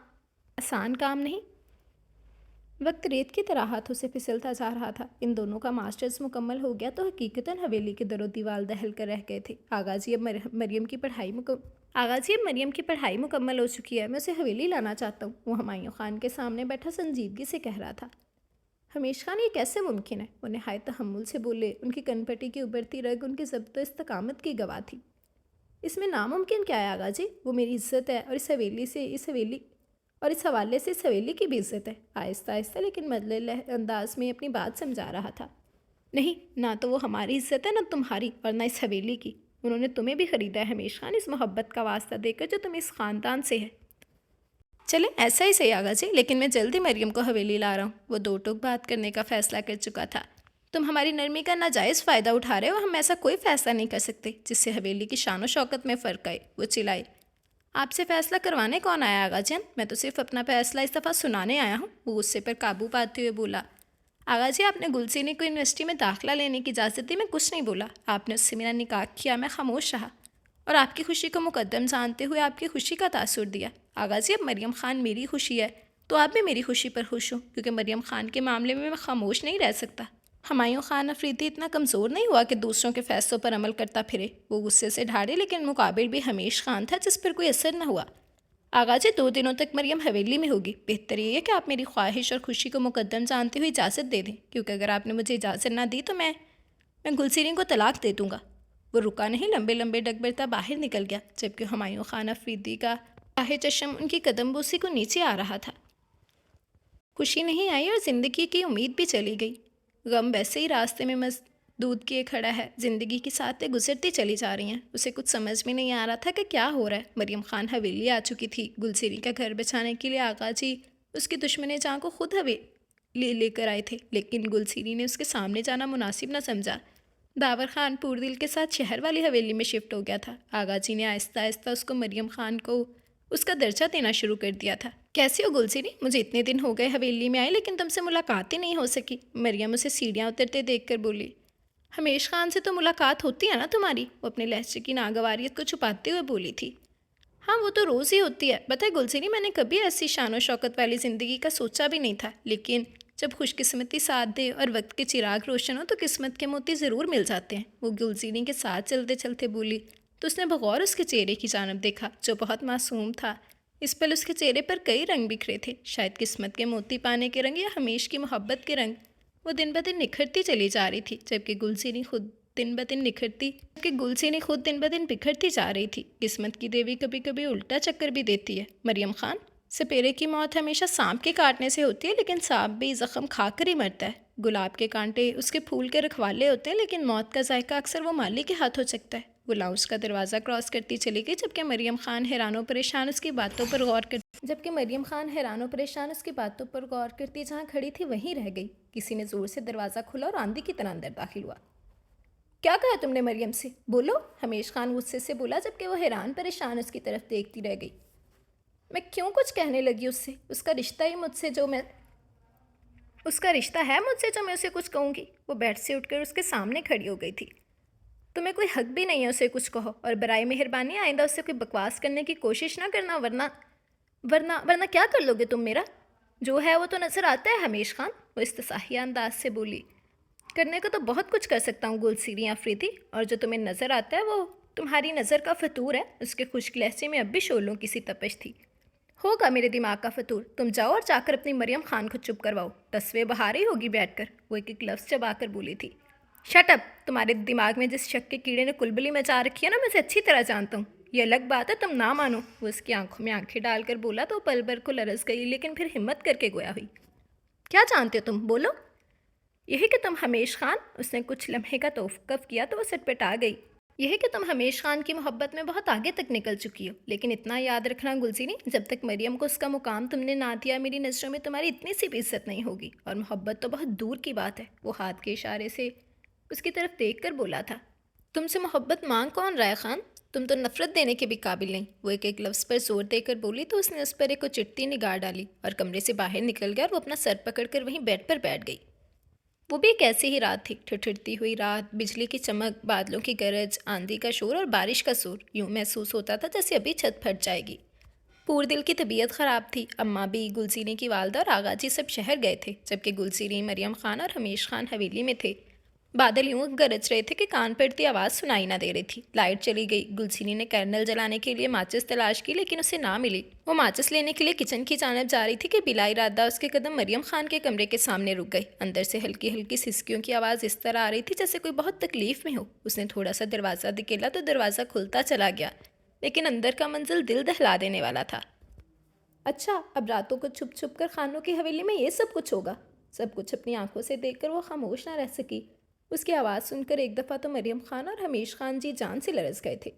آسان کام نہیں۔ وقت ریت کی طرح ہاتھوں سے پھسلتا جا رہا تھا۔ ان دونوں کا ماسٹرز مکمل ہو گیا تو حقیقتاً حویلی کے در و دیوار دہل کر رہ گئے تھے۔ آغا جی اب مریم کی پڑھائی مکمل ہو چکی ہے، میں اسے حویلی لانا چاہتا ہوں، وہ ہمایوں خان کے سامنے بیٹھا سنجیدگی سے کہہ رہا تھا۔ ہمیش خان، یہ کیسے ممکن ہے؟ وہ نہایت تحمل سے بولے، ان کی کن پٹی کی ابھرتی رگ ان کی ضبط و استقامت کی گواہ تھی۔ اس میں ناممکن کیا ہے آغا جی؟ وہ میری عزت ہے، اور اس حوالے سے اس حویلی کی بھی عزت ہے۔ آہستہ آہستہ لیکن مدلل انداز میں اپنی بات سمجھا رہا تھا۔ نہیں، نہ تو وہ ہماری عزت ہے، نہ تمہاری، اور نہ اس حویلی کی۔ انہوں نے تمہیں بھی خریدا ہے ہمیش خان، اس محبت کا واسطہ دے کر جو تم اس خاندان سے ہے۔ چلے ایسا ہی صحیح آغا جی، لیکن میں جلدی مریم کو حویلی لا رہا ہوں۔ وہ دو ٹوک بات کرنے کا فیصلہ کر چکا تھا۔ تم ہماری نرمی کا ناجائز فائدہ اٹھا رہے ہو، ہم ایسا کوئی فیصلہ نہیں کر سکتے جس سے حویلی کی شان و شوکت میں فرق آئے۔ وہ چلائے۔ آپ سے فیصلہ کروانے کون آیا آغا جان؟ میں تو صرف اپنا فیصلہ اس دفعہ سنانے آیا ہوں، وہ غصے پر قابو پاتے ہوئے بولا۔ آغا جی، آپ نے گلسینی کو یونیورسٹی میں داخلہ لینے کی اجازت دی، میں کچھ نہیں بولا۔ آپ نے اس سے میرا نکاح کیا، میں خاموش رہا، اور آپ کی خوشی کو مقدم جانتے ہوئے آپ کی خوشی کا تاثر دیا۔ آغا جی، اب مریم خان میری خوشی ہے تو آپ بھی میری خوشی پر خوش ہوں، کیونکہ مریم خان کے معاملے میں خاموش نہیں رہ سکتا۔ ہمایوں خان افریدی اتنا کمزور نہیں ہوا کہ دوسروں کے فیصلوں پر عمل کرتا پھرے۔ وہ غصے سے ڈھاڑے، لیکن مقابل بھی ہمیش خان تھا جس پر کوئی اثر نہ ہوا۔ آغا جی، 2 دنوں تک مریم حویلی میں ہوگی، بہتر یہ ہے کہ آپ میری خواہش اور خوشی کو مقدم جانتے ہوئے اجازت دے دیں، کیونکہ اگر آپ نے مجھے اجازت نہ دی تو میں گلسینی کو طلاق دے دوں گا۔ وہ رکا نہیں، لمبے لمبے ڈگ برتا باہر نکل گیا، جبکہ ہمایوں خان افریدی کا راہ چشم ان کی قدم بوسی کو نیچے آ رہا تھا۔ خوشی نہیں آئی اور زندگی کی امید بھی چلی گئی۔ غم ویسے ہی راستے میں مسدود کیے کھڑا ہے، زندگی کی ساتیں گزرتی چلی جا رہی ہیں۔ اسے کچھ سمجھ میں نہیں آ رہا تھا کہ کیا ہو رہا ہے۔ مریم خان حویلی آ چکی تھی، گلسینی کا گھر بچانے کے لیے آغا جی اس کی دشمن جاں کو خود حویلی لے کر آئے تھے، لیکن گلسینی نے اس کے سامنے جانا مناسب نہ سمجھا۔ داور خان پور دل کے ساتھ شہر والی حویلی میں شفٹ ہو گیا تھا۔ آغا جی نے آہستہ آہستہ اس کو مریم خان کو اس کا درجہ دینا شروع کر دیا تھا۔ کیسی ہو گلسینی؟ مجھے اتنے دن ہو گئے حویلی میں آئے، لیکن تم سے ملاقات ہی نہیں ہو سکی۔ مریم اسے سیڑھیاں اترتے دیکھ کر بولی۔ ہمیش خان سے تو ملاقات ہوتی ہے نا تمہاری؟ وہ اپنے لہجے کی ناگواریت کو چھپاتے ہوئے بولی تھی۔ ہاں، وہ تو روز ہی ہوتی ہے۔ بتائے گلسینی، میں نے کبھی ایسی شان و شوکت والی زندگی کا سوچا بھی نہیں تھا، لیکن جب خوش قسمتی ساتھ دے اور وقت کے چراغ روشن ہو تو قسمت کے موتی ضرور مل جاتے ہیں۔ وہ گلسینی کے ساتھ چلتے چلتے بولی تو اس نے بغور اس کے چہرے کی جانب دیکھا، جو بہت معصوم تھا۔ اس پل اس کے چہرے پر کئی رنگ بکھرے تھے، شاید قسمت کے موتی پانے کے رنگ یا ہمیش کی محبت کے رنگ۔ وہ دن بدن نکھرتی چلی جا رہی تھی، جبکہ گلسینی خود دن بدن بکھرتی جا رہی تھی۔ قسمت کی دیوی کبھی کبھی الٹا چکر بھی دیتی ہے مریم خان۔ سپیرے کی موت ہمیشہ سانپ کے کاٹنے سے ہوتی ہے، لیکن سانپ بھی زخم کھا کر ہی مرتا ہے۔ گلاب کے کانٹے اس کے پھول کے رکھوالے ہوتے ہیں، لیکن موت کا ذائقہ اکثر وہ مالی کے ہاتھوں چکھتا ہے۔ وہ لاؤنج کا دروازہ کراس کرتی چلی گئی، جبکہ مریم خان حیران و پریشان اس کی باتوں پر غور کرتی جہاں کھڑی تھی وہیں رہ گئی۔ کسی نے زور سے دروازہ کھولا اور آندھی کی طرح اندر داخل ہوا۔ کیا کہا تم نے مریم سے؟ بولو، ہمیش خان غصے سے بولا، جبکہ وہ حیران پریشان اس کی طرف دیکھتی رہ گئی۔ میں کیوں کچھ کہنے لگی اس سے؟ اس کا رشتہ ہے مجھ سے جو میں اسے کچھ کہوں گی۔ وہ بیٹھ سے اٹھ کر اس کے سامنے کھڑی ہو گئی تھی۔ تمہیں کوئی حق بھی نہیں ہے اسے کچھ کہو، اور برائے مہربانی آئندہ اس سے کوئی بکواس کرنے کی کوشش نہ کرنا، ورنہ کیا کر لو گے تم میرا؟ جو ہے وہ تو نظر آتا ہے ہمیش خان، وہ استثنائیہ انداز سے بولی۔ کرنے کو تو بہت کچھ کر سکتا ہوں گلسیری آفریدی، اور جو تمہیں نظر آتا ہے وہ تمہاری نظر کا فطور ہے۔ اس کے خشک لہجے میں اب بھی شعلوں کی سی تپش تھی۔ ہوگا میرے دماغ کا فطور، تم جاؤ اور جا کر اپنی مریم خان کو چپ کرواؤ، تصویر بہا رہی ہوگی بیٹھ کر، وہ ایک ایک لفظ چبا کر بولی تھی۔ Shut up! تمہارے دماغ میں جس شک کے کیڑے نے کلبلی مچا رکھی ہے نا، میں اسے اچھی طرح جانتا ہوں۔ یہ الگ بات ہے تم نہ مانو، وہ اس کی آنکھوں میں آنکھیں ڈال کر بولا تو وہ پل بھر کو لرز گئی، لیکن پھر ہمت کر کے گویا ہوئی۔ کیا جانتے ہو تم؟ بولو۔ یہی کہ تم ہمیش خان، اس نے کچھ لمحے کا توقف کیا تو وہ سٹپٹا گئی۔ یہی کہ تم ہمیش خان کی محبت میں بہت آگے تک نکل چکی ہو، لیکن اتنا یاد رکھنا گلزینی، جب تک مریم کو اس کا مقام تم نے نہ دیا، میری نظروں میں تمہاری اتنی سی بھی عزت نہیں ہوگی، اور محبت تو بہت دور کی بات ہے۔ وہ ہاتھ کے اشارے سے اس کی طرف دیکھ کر بولا تھا۔ تم سے محبت مانگ کون رہا ہے خان؟ تم تو نفرت دینے کے بھی قابل نہیں، وہ ایک ایک لفظ پر زور دے کر بولی تو اس نے اس پر ایک چٹتی نگاہ ڈالی اور کمرے سے باہر نکل گیا، اور وہ اپنا سر پکڑ کر وہیں بیڈ پر بیٹھ گئی۔ وہ بھی ایک ایسی ہی رات تھی، ٹھٹھرتی ہوئی رات، بجلی کی چمک، بادلوں کی گرج، آندھی کا شور اور بارش کا سور، یوں محسوس ہوتا تھا جیسے ابھی چھت پھٹ جائے گی۔ پور دل کی طبیعت خراب تھی، اماں بھی، گلزیریں کی والدہ اور آغا جی سب شہر گئے تھے، جبکہ گلزیریں، مریم خان اور ہمیش خان حویلی میں تھے۔ بادل یوں گرج رہے تھے کہ کان پڑتی آواز سنائی نہ دے رہی تھی۔ لائٹ چلی گئی۔ گلزیریں نے کرنل جلانے کے لیے ماچس تلاش کی، لیکن اسے نہ ملی۔ وہ ماچس لینے کے لیے کچن کی جانب جا رہی تھی کہ بلا ارادہ اس کے قدم مریم خان کے کمرے کے سامنے رک گئی۔ اندر سے ہلکی ہلکی سسکیوں کی آواز اس طرح آ رہی تھی جیسے کوئی بہت تکلیف میں ہو۔ اس نے تھوڑا سا دروازہ دھکیلا تو دروازہ کھلتا چلا گیا، لیکن اندر کا منظر دل دہلا دینے والا تھا۔ اچھا، اب راتوں کو چھپ چھپ کر خانوں کی حویلی میں یہ سب کچھ ہوگا؟ سب کچھ اپنی آنکھوں سے دیکھ کر وہ خاموش نہ رہ سکی۔ اس کی آواز سن کر ایک دفعہ تو مریم خان اور ہمیش خان جی جان سے لرز گئے تھے۔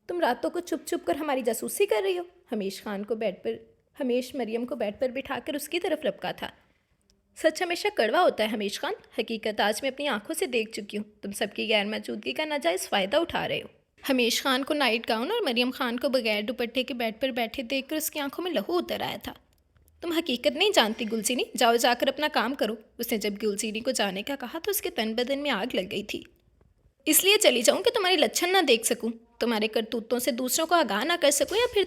تم راتوں کو چھپ چھپ کر ہماری جاسوسی کر رہی ہو؟ ہمیش مریم کو بیڈ پر بٹھا کر اس کی طرف لپکا تھا۔ سچ ہمیشہ کڑوا ہوتا ہے ہمیش خان، حقیقت آج میں اپنی آنکھوں سے دیکھ چکی ہوں۔ تم سب کی غیر موجودگی کا ناجائز فائدہ اٹھا رہے ہو۔ ہمیش خان کو نائٹ گاؤن اور مریم خان کو بغیر دوپٹے کے بیڈ پر بیٹھے دیکھ کر اس کی آنکھوں میں لہو اتر آیا تھا۔ تم حقیقت نہیں جانتی گلزینی، جاؤ جا کر اپنا کام کرو۔ اس نے جب گلزینی کو جانے کا کہا تو اس کے تن بدن میں آگ لگ گئی تھی۔ اس لیے چلی جاؤں کہ تمہاری لچھن نہ دیکھ سکوں، تمہارے کرتوتوں سے دوسروں کو آگاہ نہ کر سکوں، یا پھر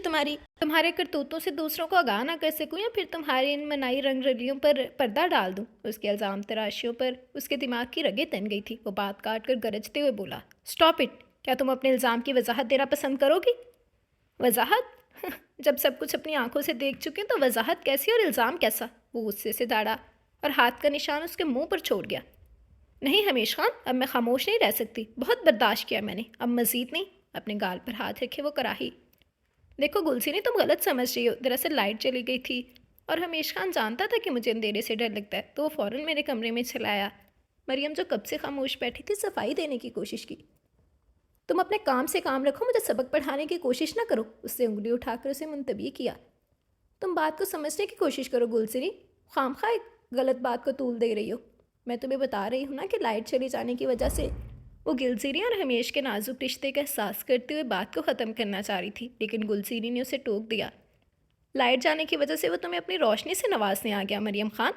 تمہارے ان منائی رنگ رلیوں پر پردہ ڈال دوں۔ اس کے الزام تراشیوں پر اس کے دماغ کی رگیں تن گئی تھی۔ وہ بات کاٹ کر گرجتے ہوئے بولا، اسٹاپ اٹ! کیا تم اپنے الزام کی وضاحت دینا پسند کرو گی؟ وضاحت؟ جب سب کچھ اپنی آنکھوں سے دیکھ چکے تو وضاحت کیسی اور الزام کیسا؟ وہ غصے سے داڑا اور ہاتھ کا نشان اس کے منہ پر چھوڑ گیا۔ نہیں ہمیش خان، اب میں خاموش نہیں رہ سکتی، بہت برداشت کیا میں نے، اب مزید نہیں۔ اپنے گال پر ہاتھ رکھے وہ کراہی۔ دیکھو گلزینی، تم غلط سمجھ رہی ہو، دراصل لائٹ چلی گئی تھی اور ہمیش خان جانتا تھا کہ مجھے اندھیرے سے ڈر لگتا ہے، تو وہ فوراً میرے کمرے میں چلا آیا۔ مریم جو کب سے خاموش بیٹھی تھی، صفائی دینے کی کوشش کی۔ تم اپنے کام سے کام رکھو، مجھے سبق پڑھانے کی کوشش نہ کرو۔ اس سے انگلی اٹھا کر اسے منتبہ کیا۔ تم بات کو سمجھنے کی کوشش کرو گلزینی، خام خواہ ایک غلط بات کو طول دے رہی ہو۔ میں تمہیں بتا رہی ہوں نا کہ لائٹ چلی جانے کی وجہ سے وہ گلزیری اور ہمیش کے نازک رشتے کا احساس کرتے ہوئے بات کو ختم کرنا چاہ رہی تھی، لیکن گلزیری نے اسے ٹوک دیا۔ لائٹ جانے کی وجہ سے وہ تمہیں اپنی روشنی سے نوازنے آ گیا مریم خان،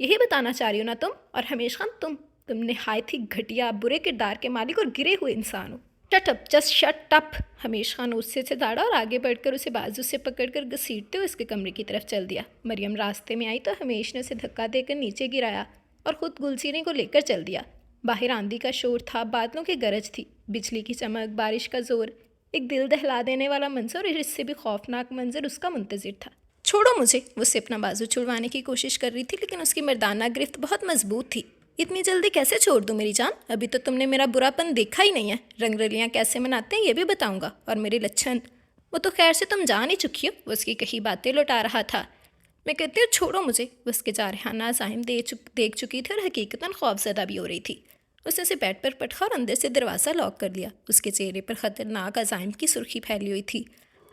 یہی بتانا چاہ رہی ہو نا تم؟ اور ہمیش خان، تم نہایت ہی گھٹیا، برے کردار کے مالک اور گرے ہوئے انسان ہو۔ Shut up! Just shut up! ہمیش خان غصے سے داڑا اور آگے بڑھ کر اسے بازو سے پکڑ کر گھسیٹتے ہوئے اس کے کمرے کی طرف چل دیا۔ مریم راستے میں آئی تو ہمیش نے اسے دھکا دے کر نیچے گرایا اور خود گلزیریں کو لے کر چل دیا۔ باہر آندھی کا شور تھا، بادلوں کی گرج تھی، بجلی کی چمک، بارش کا زور، ایک دل دہلا دینے والا منظر، اور اس سے بھی خوفناک منظر اس کا منتظر تھا۔ چھوڑو مجھے! وہ اسے اپنا بازو چھڑوانے کی کوشش کر رہی تھی، لیکن اس کی مردانہ گرفت بہت مضبوط تھی۔ اتنی جلدی کیسے چھوڑ دوں میری جان؟ ابھی تو تم نے میرا برا پن دیکھا ہی نہیں ہے۔ رنگ رلیاں کیسے مناتے ہیں یہ بھی بتاؤں گا، اور میرے لچھن وہ تو خیر سے تم جان ہی چکی ہو۔ وہ اس کی کہی باتیں لوٹا رہا تھا۔ میں کہتی ہوں چھوڑو مجھے! وہ اس کے جارحانہ عزائم دیکھ چکی تھی اور حقیقتاً خوفزدہ بھی ہو رہی تھی۔ اس نے اسے بیڈ پر پٹخا اور اندر سے دروازہ لاک کر لیا۔ اس کے چہرے پر خطرناک عزائم کی سرخی پھیلی ہوئی تھی۔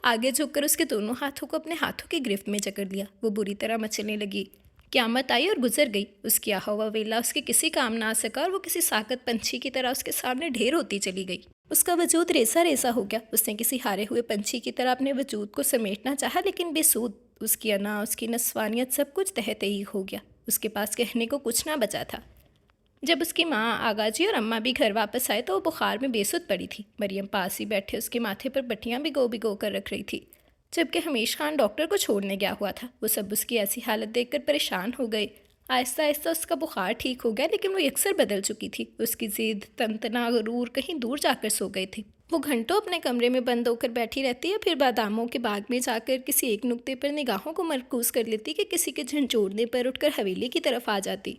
آگے جھک کر اس کے دونوں ہاتھوں کو اپنے ہاتھوں کی گرفت میں جکڑ لیا۔ وہ بری طرح مچلنے لگی۔ قیامت آئی اور گزر گئی۔ اس کی آہو ویلا اس کے کسی کام نہ آ سکا، اور وہ کسی ساکت پنچھی کی طرح اس کے سامنے ڈھیر ہوتی چلی گئی۔ اس کا وجود ریسا ریسا ہو گیا۔ اس نے کسی ہارے ہوئے پنچھی کی طرح اپنے وجود کو سمیٹنا چاہا، لیکن بے سود۔ اس کی انا، اس کی نسوانیت، سب کچھ تہہ تہی ہو گیا۔ اس کے پاس کہنے کو کچھ نہ بچا تھا۔ جب اس کی ماں، آغا جی اور اماں بھی گھر واپس آئے تو وہ بخار میں بے سود پڑی تھی۔ مریم پاس ہی بیٹھے اس کے ماتھے پر پٹیاں بھگو کر رکھ رہی تھی، جبکہ ہمیش خان ڈاکٹر کو چھوڑنے گیا ہوا تھا۔ وہ سب اس کی ایسی حالت دیکھ کر پریشان ہو گئے۔ آہستہ آہستہ اس کا بخار ٹھیک ہو گیا، لیکن وہ یکسر بدل چکی تھی۔ اس کی ضد، تنتنا، غرور کہیں دور جا کر سو گئے تھے۔ وہ گھنٹوں اپنے کمرے میں بند ہو کر بیٹھی رہتی ہے، پھر باداموں کے باغ میں جا کر کسی ایک نقطے پر نگاہوں کو مرکوز کر لیتی کہ کسی کے جھنجھوڑنے پر اٹھ کر حویلی کی طرف آ جاتی۔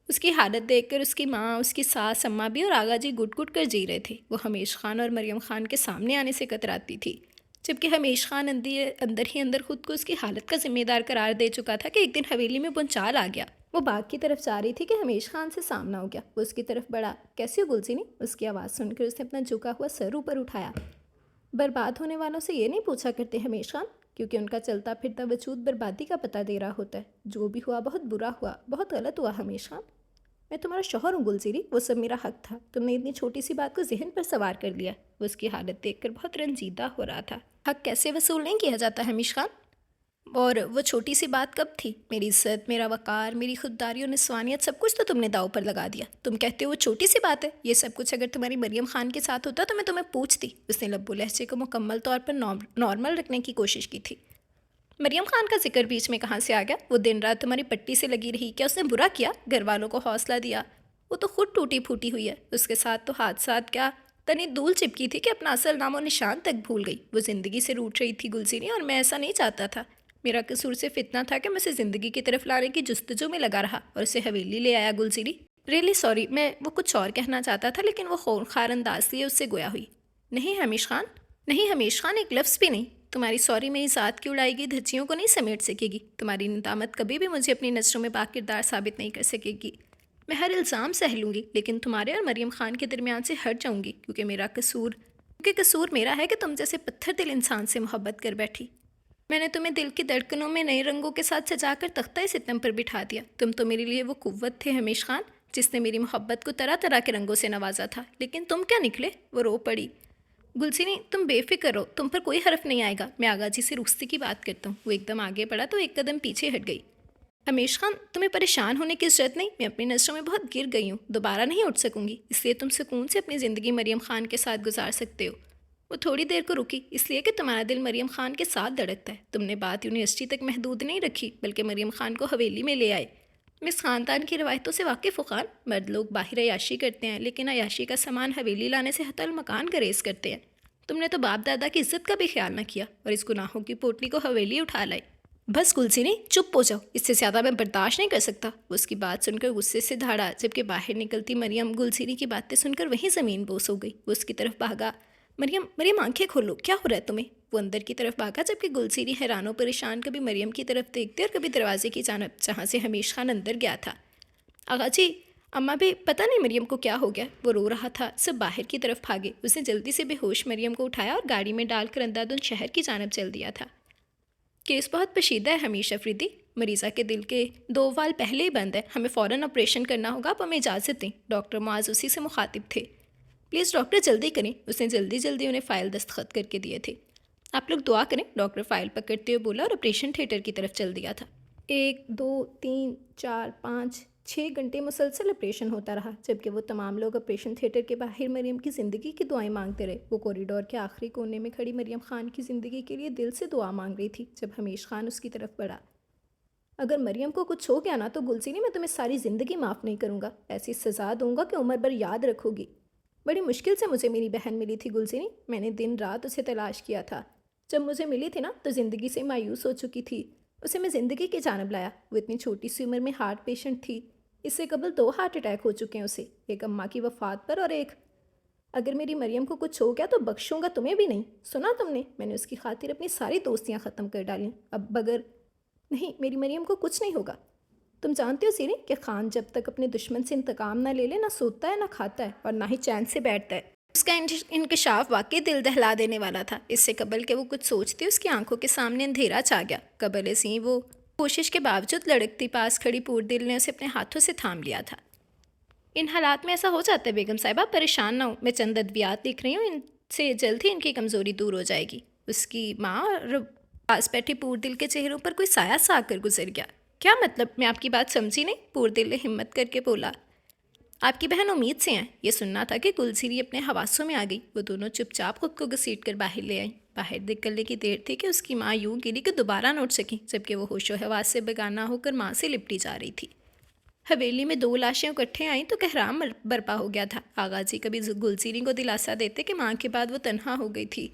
اس کی حالت دیکھ کر اس کی ماں، اس کی ساس، اماں بھی اور آغا جی گٹ گٹ کر جی رہے تھے۔ وہ حمیش خان اور مریم خان کے سامنے آنے سے کتراتی تھی، جبکہ حمیش خان اندر ہی اندر خود کو اس کی حالت کا ذمہ دار قرار دے چکا تھا کہ ایک دن حویلی میں بنچال آ گیا۔ وہ باغ کی طرف جا رہی تھی کہ حمیش خان سے سامنا ہو گیا۔ وہ اس کی طرف بڑھا۔ کیسی ہو گلزینی؟ اس کی آواز سن کر اس نے اپنا جھکا ہوا سر اوپر اٹھایا۔ برباد ہونے والوں سے یہ نہیں پوچھا کرتے حمیش خان، کیونکہ ان کا چلتا پھرتا وجود بربادی کا پتہ دے رہا ہوتا ہے۔ جو بھی ہوا بہت برا ہوا، بہت غلط ہوا حمیش خان۔ میں تمہارا شوہر ہوں گلزیری، وہ سب میرا حق تھا۔ تم نے اتنی چھوٹی سی بات کو ذہن پر سوار کر لیا۔ وہ اس کی حالت دیکھ کر بہت رنجیدہ ہو رہا تھا۔ حق کیسے وصول نہیں کیا جاتا حمیش خان؟ اور وہ چھوٹی سی بات کب تھی؟ میری عزت، میرا وقار، میری خودداری اور نسوانیت، سب کچھ تو تم نے داؤ پر لگا دیا۔ تم کہتے ہو وہ چھوٹی سی بات ہے؟ یہ سب کچھ اگر تمہاری مریم خان کے ساتھ ہوتا تو میں تمہیں پوچھتی۔ اس نے لب و لہجے کو مکمل طور پر نارمل رکھنے کی کوشش کی تھی۔ مریم خان کا ذکر بیچ میں کہاں سے آ گیا؟ وہ دن رات تمہاری پٹی سے لگی رہی، کیا اس نے برا کیا؟ گھر والوں کو حوصلہ دیا؟ وہ تو خود ٹوٹی پھوٹی ہوئی ہے۔ اس کے ساتھ تو حادثات کیا تنی دھول چپکی تھی کہ اپنا اصل نام و نشان تک بھول گئی۔ وہ زندگی سے روٹھ رہی تھی گلزینی، اور میں ایسا نہیں چاہتا تھا۔ میرا قصور صرف اتنا تھا کہ میں اسے زندگی کی طرف لانے کی جستجو میں لگا رہا اور اسے حویلی لے آیا گلزیری۔ ریئلی سوری، وہ کچھ اور کہنا چاہتا تھا، لیکن وہ خونخوار انداز لیے اس سے گویا ہوئی۔ نہیں حمیش خان، نہیں حمیش خان، ایک لفظ بھی نہیں۔ تمہاری سوری میری ذات کی اڑائی گئی دھچیوں کو نہیں سمیٹ سکے گی۔ تمہاری ندامت کبھی بھی مجھے اپنی نظروں میں پاک کردار ثابت نہیں کر سکے گی۔ میں ہر الزام سہ لوں گی، لیکن تمہارے اور مریم خان کے درمیان سے ہٹ جاؤں گی، کیونکہ قصور میرا ہے کہ تم جیسے پتھر دل انسان سے محبت کر بیٹھی۔ میں نے تمہیں دل کی دھڑکنوں میں نئے رنگوں کے ساتھ سجا کر تختہ ستم پر بٹھا دیا۔ تم تو میرے لیے وہ قوت تھے حمیش خان، جس نے میری محبت کو طرح طرح کے رنگوں سے نوازا تھا، لیکن تم کیا نکلے؟ وہ رو پڑی۔ گلزینی، تم بے فکر رہو، تم پر کوئی حرف نہیں آئے گا۔ میں آغا جی سے رخصتی کی بات کرتا ہوں۔ وہ ایک دم آگے بڑھا تو ایک قدم پیچھے ہٹ گئی۔ حمیش خان، تمہیں پریشان ہونے کی ضرورت نہیں۔ میں اپنی نظروں میں بہت گر گئی ہوں، دوبارہ نہیں اٹھ سکوں گی، اس لیے تم سکون سے اپنی زندگی مریم خان کے ساتھ گزار سکتے ہو۔ وہ تھوڑی دیر کو رکی، اس لیے کہ تمہارا دل مریم خان کے ساتھ دھڑکتا ہے۔ تم نے بات یونیورسٹی تک محدود نہیں رکھی، بلکہ مریم خان کو حویلی میں لے آئے۔ میں اس خاندان کی روایتوں سے واقف ہوں خان۔ مرد لوگ باہر عیاشی کرتے ہیں، لیکن عیاشی کا سامان حویلی لانے سے حتی المکان گریز کرتے ہیں۔ تم نے تو باپ دادا کی عزت کا بھی خیال نہ کیا، اور اس گناہوں کی پوٹلی کو حویلی اٹھا لائے۔ بس گلزینی، چپ ہو جاؤ، اس سے زیادہ میں برداشت نہیں کر سکتا۔ وہ اس کی بات سن کر غصے سے دھاڑا، جبکہ باہر نکلتی مریم گلزینی کی باتیں سن کر وہیں زمین بوس ہو گئی۔ وہ اس کی طرف بھاگا۔ مریم آنکھیں کھولو، کیا ہو رہا ہے تمہیں؟ وہ اندر کی طرف بھاگا، جبکہ گلزینی حیران و پریشان کبھی مریم کی طرف دیکھتے اور کبھی دروازے کی جانب، جہاں سے حمیش خان اندر گیا تھا۔ آغا جی، اماں بھی پتہ نہیں مریم کو کیا ہو گیا، وہ رو رہا تھا۔ سب باہر کی طرف بھاگے۔ اس نے جلدی سے بے ہوش مریم کو اٹھایا اور گاڑی میں ڈال کر اندھادھند شہر کی جانب چل دیا تھا۔ کیس بہت پیچیدہ ہے حمیش افریدی، مریضہ کے دل کے 2 وال پہلے ہی بند ہے، ہمیں فوراً آپریشن کرنا ہوگا، آپ ہمیں اجازت دیں۔ ڈاکٹر معاذ اسی سے مخاطب تھے۔ پلیز ڈاکٹر جلدی کریں۔ اس نے جلدی انہیں فائل دستخط کر کے دیے تھے۔ آپ لوگ دعا کریں، ڈاکٹر فائل پکڑتے ہوئے بولا اور آپریشن تھیٹر کی طرف چل دیا تھا۔ 1 2 3 4 5 6 گھنٹے مسلسل آپریشن ہوتا رہا، جبکہ وہ تمام لوگ آپریشن تھیٹر کے باہر مریم کی زندگی کی دعائیں مانگتے رہے۔ وہ کوریڈور کے آخری کونے میں کھڑی مریم خان کی زندگی کے لیے دل سے دعا مانگ رہی تھی جب حمیش خان اس کی طرف بڑھا۔ اگر مریم کو کچھ ہو گیا نا تو گلزینی، میں تمہیں ساری زندگی معاف نہیں کروں گا، ایسی سزا دوں گا کہ عمر بھر یاد رکھو گی۔ بڑی مشکل سے مجھے میری بہن ملی تھی گلزینی، میں نے دن رات اسے تلاش کیا تھا۔ جب مجھے ملی تھی نا تو زندگی سے مایوس ہو چکی تھی، اسے میں زندگی کی جانب لایا۔ وہ اتنی چھوٹی سی عمر میں ہارٹ پیشنٹ تھی، اس سے قبل 2 ہارٹ اٹیک ہو چکے ہیں اسے، ایک اماں کی وفات پر اور ایک۔ اگر میری مریم کو کچھ ہو گیا تو بخشوں گا تمہیں بھی نہیں، سنا تم نے؟ میں نے اس کی خاطر اپنی ساری دوستیاں ختم کر ڈالیں۔ اب اگر نہیں، میری مریم کو کچھ نہیں ہوگا۔ تم جانتے ہو سیری کہ خان جب تک اپنے دشمن سے انتقام نہ لے لے، نہ سوتا ہے، نہ کھاتا ہے، اور نہ ہی چین سے بیٹھتا ہے۔ اس کا انکشاف واقعی دل دہلا دینے والا تھا۔ اس سے قبل کہ وہ کچھ سوچتی، اس کی آنکھوں کے سامنے اندھیرا چھا گیا۔ قبل ازیں وہ کوشش کے باوجود لڑکتی پاس کھڑی پور دل نے اسے اپنے ہاتھوں سے تھام لیا تھا۔ ان حالات میں ایسا ہو جاتا ہے بیگم صاحبہ، پریشان نہ ہو، میں چند ادویات لکھ رہی ہوں، ان سے جلد ہی ان کی کمزوری دور ہو جائے گی۔ اس کی ماں اور پاس بیٹھی پور دل کے چہروں پر کوئی سایہ سا آ کر گزر گیا۔ کیا مطلب؟ میں آپ کی بات سمجھی نہیں، پور دل نے ہمت کر کے بولا۔ آپ کی بہن امید سے ہیں۔ یہ سننا تھا کہ گلزیری اپنے حواسوں میں آ گئی۔ وہ دونوں چپ چاپ خود کو گھسیٹ کر باہر لے آئیں۔ باہر نکلنے کی دیر تھی کہ اس کی ماں یوں گری کہ دوبارہ نہ اٹھ سکی، جبکہ وہ ہوش و حواس سے بیگانہ ہو کر ماں سے لپٹی جا رہی تھی۔ حویلی میں 2 لاشیں اکٹھے آئیں تو کہرام برپا ہو گیا تھا۔ آغا جی کبھی گلزیری کو دلاسا دیتے کہ ماں کے بعد وہ تنہا ہو گئی تھی،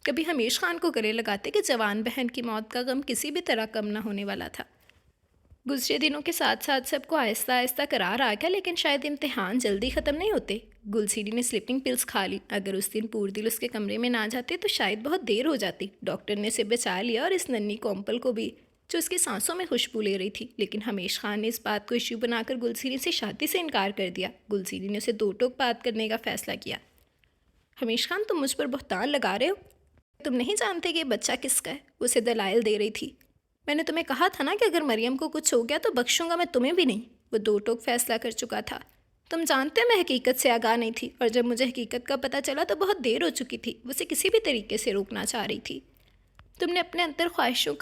کبھی حمیش خان کو گلے لگاتے کہ جوان بہن کی موت کا غم کسی بھی طرح کم نہ ہونے والا تھا۔ گزرے دنوں کے ساتھ ساتھ سب کو آہستہ آہستہ قرار آ گیا، لیکن شاید امتحان جلدی ختم نہیں ہوتے۔ گلسیری نے سلیپنگ پلز کھا لی۔ اگر اس دن پوردل اس کے کمرے میں نہ جاتے تو شاید بہت دیر ہو جاتی۔ ڈاکٹر نے اسے بچا لیا اور اس ننھی کومپل کو بھی، جو اس کی سانسوں میں خوشبو لے رہی تھی، لیکن حمیش خان نے اس بات کو ایشو بنا کر گلسیری سے شادی سے انکار کر دیا۔ گلسیری نے اسے 2 ٹوک بات کرنے کا فیصلہ کیا۔ حمیش خان، تم مجھ پر بہتان لگا رہے ہو؟ تم نہیں جانتے کہ یہ بچہ کس کا ہے؟ وہ اسے دلائل دے رہی تھی۔ میں نے تمہیں کہا تھا نا کہ اگر مریم کو کچھ ہو گیا تو بخشوں گا میں تمہیں بھی نہیں۔ وہ 2 ٹوک فیصلہ کر چکا تھا۔ تم جانتے میں حقیقت سے آگاہ نہیں تھی، اور جب مجھے حقیقت کا پتہ چلا تو بہت دیر ہو چکی تھی۔ وہ اسے کسی بھی طریقے سے روکنا چاہ رہی تھی۔ تم نے اپنے اندر خواہشوں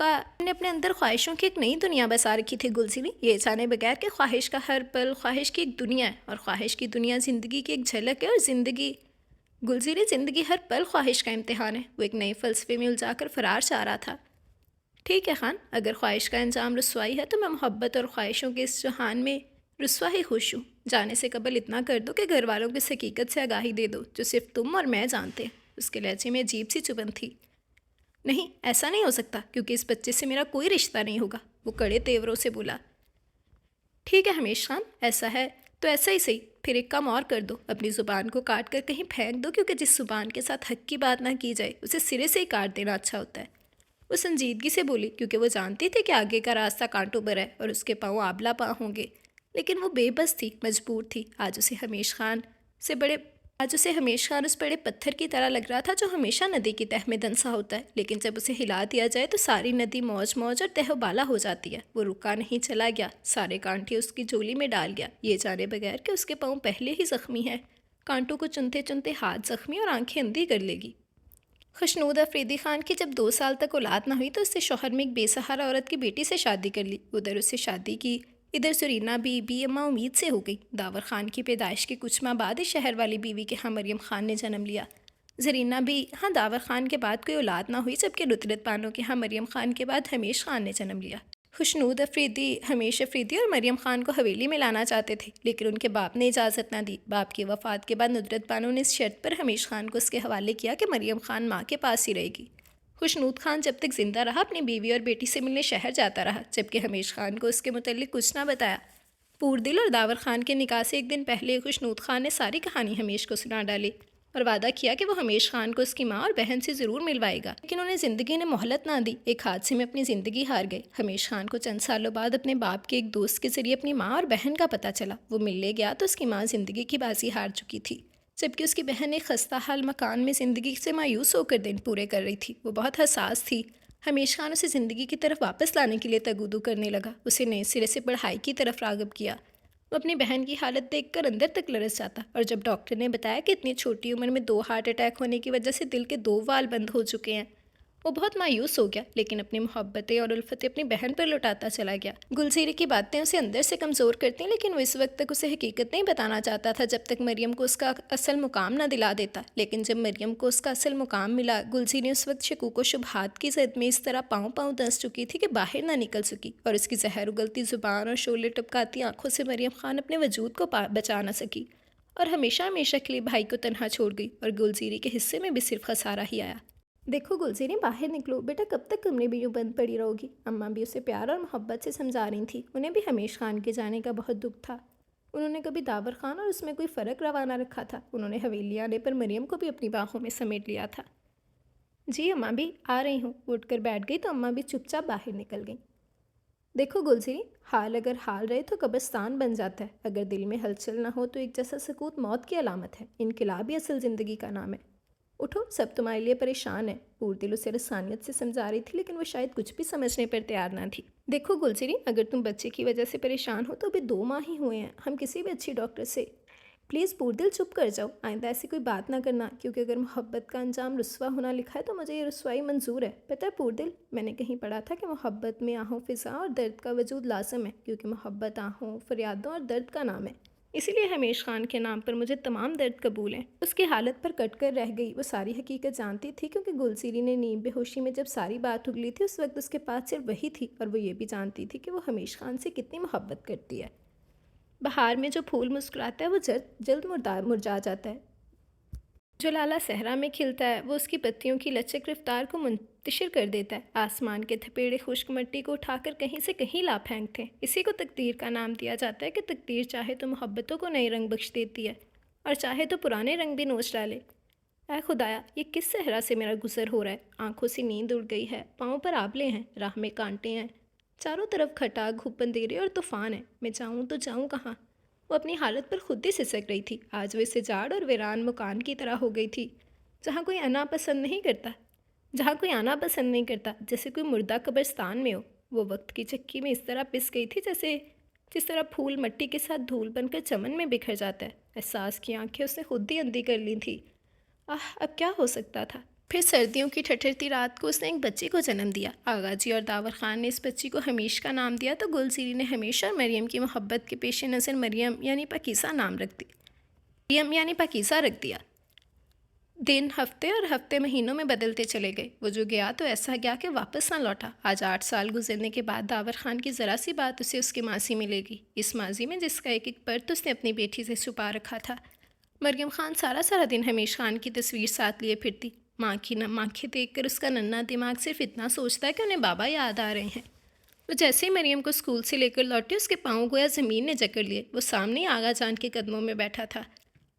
کی ایک نئی دنیا بسا رکھی تھی گلزیری، یہ جانے بغیر کہ خواہش کا ہر پل خواہش کی ایک دنیا ہے، اور خواہش کی دنیا زندگی کی ایک جھلک ہے، اور زندگی ہر پل خواہش کا امتحان ہے۔ وہ ایک نئے فلسفے میں الجھا کر فرار چاہ رہا تھا۔ ٹھیک ہے خان، اگر خواہش کا انجام رسوائی ہے تو میں محبت اور خواہشوں کے اس جہان میں رسوا ہی خوش ہوں۔ جانے سے قبل اتنا کر دو کہ گھر والوں کو اس حقیقت سے آگاہی دے دو جو صرف تم اور میں جانتے ہیں۔ اس کے لہجے میں عجیب سی چبھن تھی۔ نہیں، ایسا نہیں ہو سکتا، کیونکہ اس بچے سے میرا کوئی رشتہ نہیں ہوگا، وہ کڑے تیوروں سے بولا۔ ٹھیک ہے حمیش خان، ایسا ہے تو ایسا ہی صحیح، پھر ایک کام اور کر دو، اپنی زبان کو کاٹ کر کہیں پھینک دو، کیونکہ جس زبان کے ساتھ حق کی بات نہ کی جائے اسے سرے سے ہی کاٹ دینا اچھا ہوتا ہے۔ وہ سنجیدگی سے بولی، کیونکہ وہ جانتی تھی کہ آگے کا راستہ کانٹوں پر ہے اور اس کے پاؤں آبلا پاؤں ہوں گے، لیکن وہ بے بس تھی، مجبور تھی۔ آج اسے حمیش خان اس بڑے پتھر کی طرح لگ رہا تھا جو ہمیشہ ندی کی تہہ میں دنسا ہوتا ہے، لیکن جب اسے ہلا دیا جائے تو ساری ندی موج موج اور تہہ و بالا ہو جاتی ہے۔ وہ رکا نہیں، چلا گیا، سارے کانٹے اس کی جولی میں ڈال گیا، یہ جانے بغیر کہ اس کے پاؤں پہلے ہی زخمی ہیں۔ کانٹوں کو چنتے چنتے ہاتھ زخمی اور آنکھیں اندھی کر لے گی۔ خشنود افریدی خان کی جب 2 سال تک اولاد نہ ہوئی تو اس سے شوہر میں ایک بے سہارا عورت کی بیٹی سے شادی کر لی۔ ادھر اس سے شادی کی، ادھر سرینا بی اماں امید سے ہو گئی۔ داور خان کی پیدائش کے کچھ ماہ بعد اس شہر والی بیوی کے ہاں مریم خان نے جنم لیا۔ زرینہ بی ہاں داور خان کے بعد کوئی اولاد نہ ہوئی، جبکہ نصرت بانو کے ہاں مریم خان کے بعد حمیش خان نے جنم لیا۔ خشنود افریدی حمیش افریدی اور مریم خان کو حویلی میں لانا چاہتے تھے، لیکن ان کے باپ نے اجازت نہ دی۔ باپ کی وفات کے بعد ندرت بانو نے اس شرط پر حمیش خان کو اس کے حوالے کیا کہ مریم خان ماں کے پاس ہی رہے گی۔ خشنود خان جب تک زندہ رہا اپنی بیوی اور بیٹی سے ملنے شہر جاتا رہا، جبکہ حمیش خان کو اس کے متعلق کچھ نہ بتایا۔ پوردل اور داور خان کے نکاح سے ایک دن پہلے خشنود خان نے ساری کہانی حمیش کو سنا ڈالی اور وعدہ کیا کہ وہ حمیش خان کو اس کی ماں اور بہن سے ضرور ملوائے گا، لیکن انہیں زندگی نے مہلت نہ دی۔ ایک حادثے میں اپنی زندگی ہار گئے۔ حمیش خان کو چند سالوں بعد اپنے باپ کے ایک دوست کے ذریعے اپنی ماں اور بہن کا پتہ چلا۔ وہ ملنے گیا تو اس کی ماں زندگی کی بازی ہار چکی تھی، جبکہ اس کی بہن ایک خستہ حال مکان میں زندگی سے مایوس ہو کر دن پورے کر رہی تھی۔ وہ بہت حساس تھی۔ حمیش خان اسے زندگی کی طرف واپس لانے کے لیے تگودو کرنے لگا، اسے نئے سرے سے پڑھائی کی طرف راغب کیا۔ وہ اپنی بہن کی حالت دیکھ کر اندر تک لرز جاتا، اور جب ڈاکٹر نے بتایا کہ اتنی چھوٹی عمر میں 2 ہارٹ اٹیک ہونے کی وجہ سے دل کے 2 وال بند ہو چکے ہیں، وہ بہت مایوس ہو گیا، لیکن اپنی محبتیں اور الفتیں اپنی بہن پر لوٹاتا چلا گیا۔ گلزیری کی باتیں اسے اندر سے کمزور کرتیں، لیکن وہ اس وقت تک اسے حقیقت نہیں بتانا چاہتا تھا جب تک مریم کو اس کا اصل مقام نہ دلا دیتا۔ لیکن جب مریم کو اس کا اصل مقام ملا، گلزیری اس وقت شکوک و شبہات کی زد میں اس طرح پاؤں دنس چکی تھی کہ باہر نہ نکل سکی، اور اس کی زہر اگلتی زبان اور شعلے ٹپکاتی آنکھوں سے مریم خان اپنے وجود کو بچا نہ سکی، اور ہمیشہ کے لیے بھائی کو تنہا چھوڑ گئی، اور گلزیری کے حصے میں بھی صرف خسارہ ہی آیا۔ دیکھو گلزیری، باہر نکلو بیٹا، کب تک کمرے میں یوں بند پڑی رہو گی؟ اماں بھی اسے پیار اور محبت سے سمجھا رہی تھیں۔ انہیں بھی حمیش خان کے جانے کا بہت دکھ تھا۔ انہوں نے کبھی داور خان اور اس میں کوئی فرق روا نہ رکھا تھا۔ انہوں نے حویلی آنے پر مریم کو بھی اپنی باہوں میں سمیٹ لیا تھا۔ جی اماں بھی آ رہی ہوں، اٹھ کر بیٹھ گئی تو اماں بھی چپ چاپ باہر نکل گئیں۔ دیکھو گلزیری، حال اگر حال رہے تو قبرستان بن جاتا ہے، اگر دل میں ہلچل نہ ہو تو ایک جیسا سکوت موت کی علامت ہے، انقلاب ہی اصل زندگی کا نام ہے۔ اٹھو، سب تمہارے لیے پریشان ہیں۔ پوردل اسے رسانیت سے سمجھا رہی تھی، لیکن وہ شاید کچھ بھی سمجھنے پر تیار نہ تھی۔ دیکھو گلزیری، اگر تم بچے کی وجہ سے پریشان ہو تو ابھی 2 ماہ ہی ہوئے ہیں، ہم کسی بھی اچھی ڈاکٹر سے پلیز پوردل چپ کر جاؤ، آئندہ ایسی کوئی بات نہ کرنا، کیونکہ اگر محبت کا انجام رسوا ہونا لکھا ہے تو مجھے یہ رسوائی منظور ہے۔ پتہ ہے پوردل، میں نے کہیں پڑھا تھا کہ محبت میں آہوں فضا اور درد کا وجود لازم ہے، کیونکہ محبت آہوں، فریادوں اور درد کا نام ہے، اسی لیے حمیش خان کے نام پر مجھے تمام درد قبول ہیں۔ اس کی حالت پر کٹ کر رہ گئی۔ وہ ساری حقیقت جانتی تھی، کیونکہ گلزیری نے نیم بے ہوشی میں جب ساری بات اگلی تھی اس وقت اس کے پاس صرف وہی تھی، اور وہ یہ بھی جانتی تھی کہ وہ حمیش خان سے کتنی محبت کرتی ہے۔ بہار میں جو پھول مسکراتا ہے وہ جلد مرجھا جاتا ہے. جو لالا صحرا میں کھلتا ہے وہ اس کی پتیوں کی لچک رفتار کو منتشر کر دیتا ہے. آسمان کے تھپیڑے خشک مٹی کو اٹھا کر کہیں سے کہیں لا پھینکتے ہیں. اسی کو تقدیر کا نام دیا جاتا ہے کہ تقدیر چاہے تو محبتوں کو نئے رنگ بخش دیتی ہے اور چاہے تو پرانے رنگ بھی نوچ ڈالے. اے خدایا، یہ کس صحرا سے میرا گزر ہو رہا ہے. آنکھوں سے نیند اڑ گئی ہے، پاؤں پر آبلے ہیں، راہ میں کانٹے ہیں، چاروں طرف کھٹا گھوپ اندھیرے اور طوفان ہے. میں جاؤں تو جاؤں کہاں؟ وہ اپنی حالت پر خود ہی سسک رہی تھی. آج وہ اسے جاڑ اور ویران مکان کی طرح ہو گئی تھی جہاں کوئی آنا پسند نہیں کرتا جیسے کوئی مردہ قبرستان میں ہو. وہ وقت کی چکی میں اس طرح پس گئی تھی جس طرح پھول مٹی کے ساتھ دھول بن کر چمن میں بکھر جاتا ہے. احساس کی آنکھیں اس نے خود ہی اندھی کر لی تھی. اب کیا ہو سکتا تھا؟ پھر سردیوں کی ٹھٹھرتی رات کو اس نے ایک بچی کو جنم دیا. آغا جی اور داور خان نے اس بچی کو حمیش کا نام دیا تو گلزیری نے حمیش اور مریم کی محبت کے پیش نظر مریم یعنی پاکیزہ رکھ دیا. دن ہفتے اور ہفتے مہینوں میں بدلتے چلے گئے. وہ جو گیا تو ایسا گیا کہ واپس نہ لوٹا. آج 8 سال گزرنے کے بعد داور خان کی ذرا سی بات اسے اس کے ماضی میں لے گی، اس ماضی میں جس کا ایک ایک پرت اس نے اپنی بیٹی سے چھپا رکھا تھا. مریم خان سارا دن حمیش خان کی تصویر ساتھ لیے پھرتی. ماں کی آنکھیں دیکھ کر اس کا ننھا دماغ صرف اتنا سوچتا ہے کہ انہیں بابا یاد آ رہے ہیں. وہ جیسے ہی مریم کو اسکول سے لے کر لوٹی اس کے پاؤں گویا زمین نے جکڑ لیے. وہ سامنے ہی آغا جان کے قدموں میں بیٹھا تھا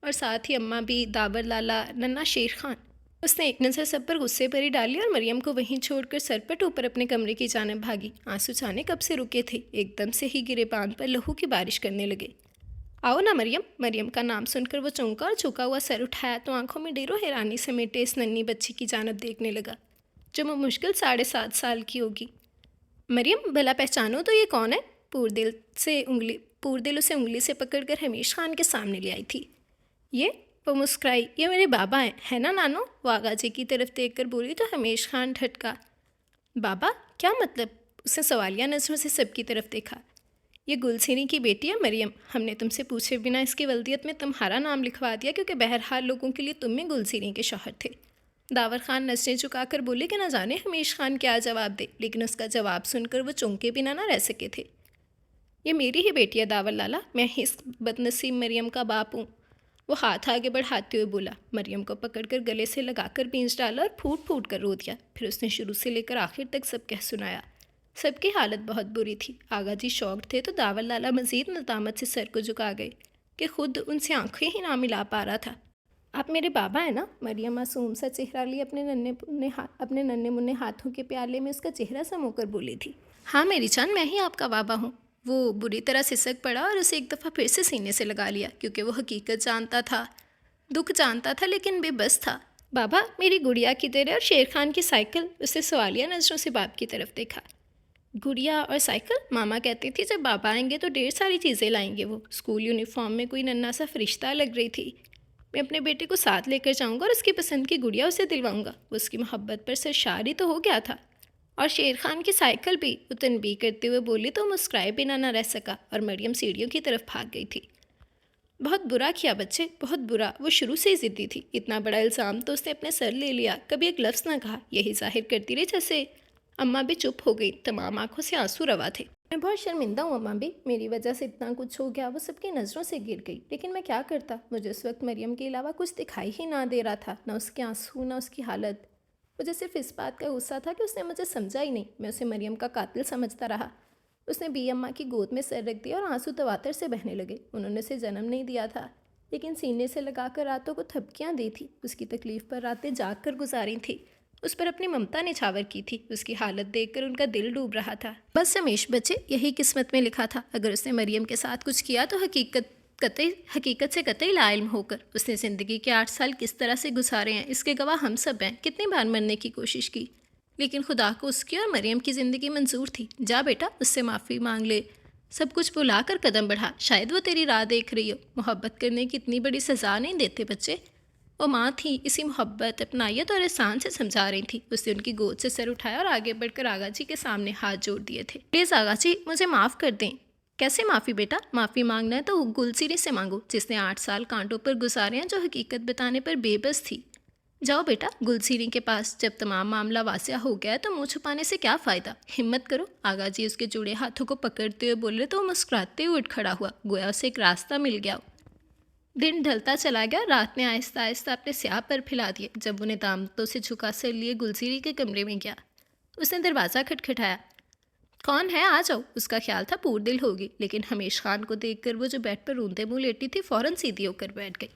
اور ساتھ ہی اماں بھی، داور لالا، ننھا شیر خان. اس نے ایک نظر سب پر غصے بھری ڈالی اور مریم کو وہیں چھوڑ کر سرپٹ اوپر اپنے کمرے کی جانب بھاگی. آنسو جانے کب سے رکے تھے، ایک دم سے ہی گرے باندھ پر لہو کی بارش کرنے لگے. آؤ نا مریم. مریم کا نام سن کر وہ چونکا اور جھکا ہوا سر اٹھایا تو آنکھوں میں ڈیرو حیرانی سمیٹے اس ننھی بچی کی جانب دیکھنے لگا جو مشکل 7.5 سال کی ہوگی. مریم، بھلا پہچانو تو یہ کون ہے؟ پوردل اسے انگلی سے پکڑ کر حمیش خان کے سامنے لے آئی تھی. وہ مسکرائی. یہ میرے بابا ہیں، ہے نا نانو؟ وہ آغا جی کی طرف دیکھ کر بولی تو حمیش خان ڈھٹکا. بابا؟ کیا مطلب؟ اس نے سوالیہ نظروں سے سب کی طرف دیکھا. یہ گلسیری کی بیٹی ہے مریم. ہم نے تم سے پوچھے بنا اس کی ولدیت میں تمہارا نام لکھوا دیا کیونکہ بہرحال لوگوں کے لیے تم میں گلسیری کے شوہر تھے. داور خان نظریں چکا کر بولے کہ نہ جانے حمیش خان کیا جواب دے، لیکن اس کا جواب سن کر وہ چونکے بنا نہ رہ سکے تھے. یہ میری ہی بیٹی ہے داور لالا، میں ہی اس بدنصیب مریم کا باپ ہوں. وہ ہاتھ آگے بڑھاتے ہوئے بولا. مریم کو پکڑ کر گلے سے لگا کر بینچ ڈالا اور پھوٹ کر رو دیا. پھر اس نے شروع سے لے کر آخر تک سب کہہ سنایا. سب کی حالت بہت بری تھی. آغا جی شاکڈ تھے تو داور لالا مزید ندامت سے سر کو جھکا گئے کہ خود ان سے آنکھیں ہی نہ ملا پا رہا تھا. آپ میرے بابا ہیں نا؟ مریم معصوم سا چہرہ لیے اپنے ننھے منھے ہاتھوں کے پیالے میں اس کا چہرہ سمو کر بولی تھی. ہاں میری جان، میں ہی آپ کا بابا ہوں. وہ بری طرح سسک پڑا اور اسے ایک دفعہ پھر سے سینے سے لگا لیا کیونکہ وہ حقیقت جانتا تھا، دکھ جانتا تھا لیکن بے بس تھا. بابا، میری گڑیا کدھر ہے اور شیر خان کی سائیکل؟ اسے سوالیہ نظروں سے باپ کی طرف دیکھا. گڑیا اور سائیکل؟ ماما کہتی تھی جب بابا آئیں گے تو ڈھیر ساری چیزیں لائیں گے. وہ اسکول یونیفارم میں کوئی ننھا سا فرشتہ لگ رہی تھی. میں اپنے بیٹے کو ساتھ لے کر جاؤں گا اور اس کی پسند کی گڑیا اسے دلواؤں گا. وہ اس کی محبت پر سرشار ہی تو ہو گیا تھا. اور شیر خان کی سائیکل بھی؟ وہ تنبیہ کرتے ہوئے بولی تو مسکرائے بنا نہ رہ سکا اور مریم سیڑھیوں کی طرف بھاگ گئی تھی. بہت برا کیا بچے، بہت برا. وہ شروع سے ہی ضدی تھی. اتنا بڑا الزام تو اس نے اپنے سر لے لیا، کبھی ایک لفظ نہ کہا. یہی ظاہر کرتی رہی جیسے. اماں بھی چپ ہو گئی، تمام آنکھوں سے آنسو روا تھے. میں بہت شرمندہ ہوں اماں بھی، میری وجہ سے اتنا کچھ ہو گیا. وہ سب کی نظروں سے گر گئی. لیکن میں کیا کرتا، مجھے اس وقت مریم کے علاوہ کچھ دکھائی ہی نہ دے رہا تھا، نہ اس کے آنسو نہ اس کی حالت. مجھے صرف اس بات کا غصہ تھا کہ اس نے مجھے سمجھا ہی نہیں. میں اسے مریم کا قاتل سمجھتا رہا. اس نے بی اماں کی گود میں سر رکھ دیا اور آنسو تواتر سے بہنے لگے. انہوں نے اسے جنم نہیں دیا تھا لیکن سینے سے لگا کر راتوں کو تھپکیاں دی تھی. اس کی تکلیف پر راتیں جاگ کر گزاری تھی. اس پر اپنی ممتا نچھاور کی تھی. اس کی حالت دیکھ کر ان کا دل ڈوب رہا تھا. بس رمیش بچے، یہی قسمت میں لکھا تھا. اگر اس نے مریم کے ساتھ کچھ کیا تو حقیقت سے قطعی لا علم ہو کر. اس نے زندگی کے 8 سال کس طرح سے گزارے ہیں اس کے گواہ ہم سب ہیں. کتنی بار مرنے کی کوشش کی لیکن خدا کو اس کی اور مریم کی زندگی منظور تھی. جا بیٹا، اس سے معافی مانگ لے، سب کچھ بھلا کر قدم بڑھا. شاید وہ تیری راہ دیکھ رہی ہو. محبت کرنے کی اتنی بڑی سزا نہیں دیتے بچے. وہ ماں تھی، اسی محبت، اپنائیت اور احسان سے سمجھا رہی تھی. اس نے ان کی گود سے سر اٹھایا اور آگے بڑھ کر آغا جی کے سامنے ہاتھ جوڑ دیے تھے. پلیز آغا جی، مجھے معاف کر دیں. کیسے معافی بیٹا؟ معافی مانگنا ہے تو گلسیری سے مانگو جس نے 8 سال کانٹوں پر گزارے ہیں، جو حقیقت بتانے پر بے بس تھی. جاؤ بیٹا گلسیری کے پاس، جب تمام معاملہ واضح ہو گیا تو منہ چھپانے سے کیا فائدہ، ہمت کرو۔ آغا جی اس کے جڑے ہاتھوں کو پکڑتے ہوئے بولے تو وہ مسکراتے ہوئے اٹھ کھڑا ہوا، گویا اسے ایک راستہ مل گیا۔ دن ڈھلتا چلا گیا، رات نے آہستہ آہستہ اپنے سیاہ پر پھیلا دیے۔ جب انہیں دامتوں سے جھکا سر لیے گلسیری کے کمرے میں گیا، اس نے دروازہ کھٹکھٹایا۔ کون ہے؟ آ جاؤ۔ اس کا خیال تھا پور دل ہوگی، لیکن ہمیش خان کو دیکھ کر وہ جو بیڈ پر روندے منہ لیٹی تھی فوراً سیدھی ہو کر بیٹھ گئی۔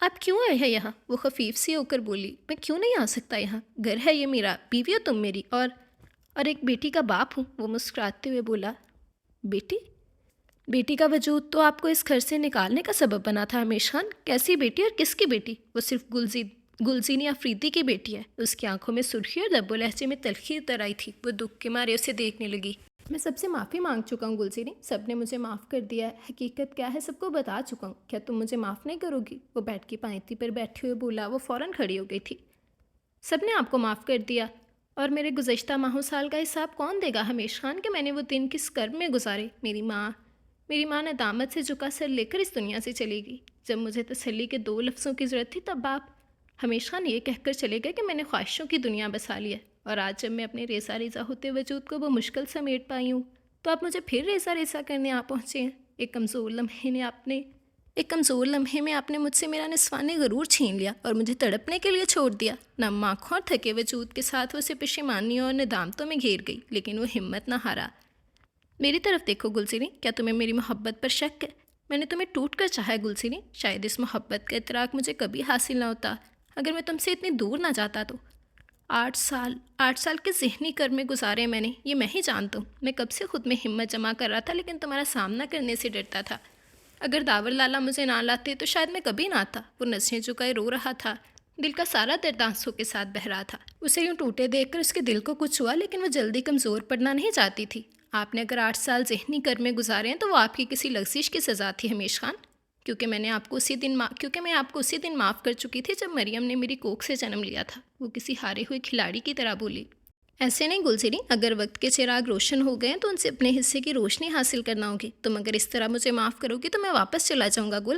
آپ کیوں آئے ہیں یہاں؟ وہ خفیف سی ہو کر بولی۔ میں کیوں نہیں آ سکتا یہاں؟ گھر ہے یہ میرا، بیوی ہو تم میری، اور ایک بیٹی کا باپ ہوں۔ وہ مسکراتے ہوئے بولا۔ بیٹی کا وجود تو آپ کو اس گھر سے نکالنے کا سبب بنا تھا ہمیش خان۔ کیسی بیٹی اور کس کی بیٹی؟ وہ صرف گلزینی افریدی کی بیٹی ہے۔ اس کی آنکھوں میں سرخی اور لب و لہجے میں تلخی اتر آئی تھی۔ وہ دکھ کے مارے اسے دیکھنے لگی۔ میں سب سے معافی مانگ چکا ہوں گلزینی، سب نے مجھے معاف کر دیا ہے، حقیقت کیا ہے سب کو بتا چکا ہوں، کیا تم مجھے معاف نہیں کرو گی؟ وہ بیٹھ کی پائیتی پر بیٹھے ہوئے بولا۔ وہ فوراً کھڑی ہو گئی تھی۔ سب نے آپ کو معاف کر دیا، اور میرے گزشتہ ماہوں سال کا حساب کون دے گا ہمیش خان کہ میں نے وہ دن کس کرب میں گزارے؟ میری ماں ندامت سے جھکا سر لے کر اس دنیا سے چلی گئی۔ جب مجھے تسلی کے 2 لفظوں کی ضرورت تھی تب آپ ہمیش خان یہ کہہ کر چلے گئے کہ میں نے خواہشوں کی دنیا بسا لی ہے، اور آج جب میں اپنے ریزہ ریزہ ہوتے وجود کو وہ مشکل سمیٹ پائی ہوں تو آپ مجھے پھر ریزہ ریزہ کرنے آ پہنچے ہیں۔ ایک کمزور لمحے میں آپ نے مجھ سے میرا نسوانی غرور چھین لیا اور مجھے تڑپنے کے لیے چھوڑ دیا۔ نم آنکھوں اور تھکے وجود کے ساتھ وہ اسے پشیمانیوں اور ندامتوں میں گھیر گئی، لیکن وہ ہمت نہ ہارا۔ میری طرف دیکھو گلزینی، کیا تمہیں میری محبت پر شک ہے؟ میں نے تمہیں ٹوٹ کر چاہا ہے گلزینی، شاید اس محبت کا ادراک مجھے کبھی حاصل نہ ہوتا اگر میں تم سے اتنی دور نہ جاتا تو۔ 8 سال کے ذہنی کرب میں گزارے میں نے، یہ میں ہی جانتا ہوں۔ میں کب سے خود میں ہمت جمع کر رہا تھا، لیکن تمہارا سامنا کرنے سے ڈرتا تھا۔ اگر داور لالا مجھے نہ لاتے تو شاید میں کبھی نہ آتا۔ وہ نظریں جھکائے رو رہا تھا، دل کا سارا درد آنسوں کے ساتھ بہہ رہا تھا۔ اسے یوں ٹوٹے دیکھ کر اس کے دل کو کچھ ہوا، لیکن وہ جلدی کمزور پڑنا نہیں چاہتی تھی۔ آپ نے اگر 8 سال ذہنی کرب میں گزارے ہیں تو وہ آپ کی کسی لغزش کی سزا تھی ہمیش خان، کیونکہ میں آپ کو اسی دن معاف کر چکی تھی جب مریم نے میری کوکھ سے جنم لیا تھا۔ وہ کسی ہارے ہوئے کھلاڑی کی طرح بولی۔ ایسے نہیں گلزینی، اگر وقت کے چراغ روشن ہو گئے تو ان سے اپنے حصے کی روشنی حاصل کرنا ہوگی۔ تم اگر اس طرح مجھے معاف کرو گی تو میں واپس چلا جاؤں گا گل۔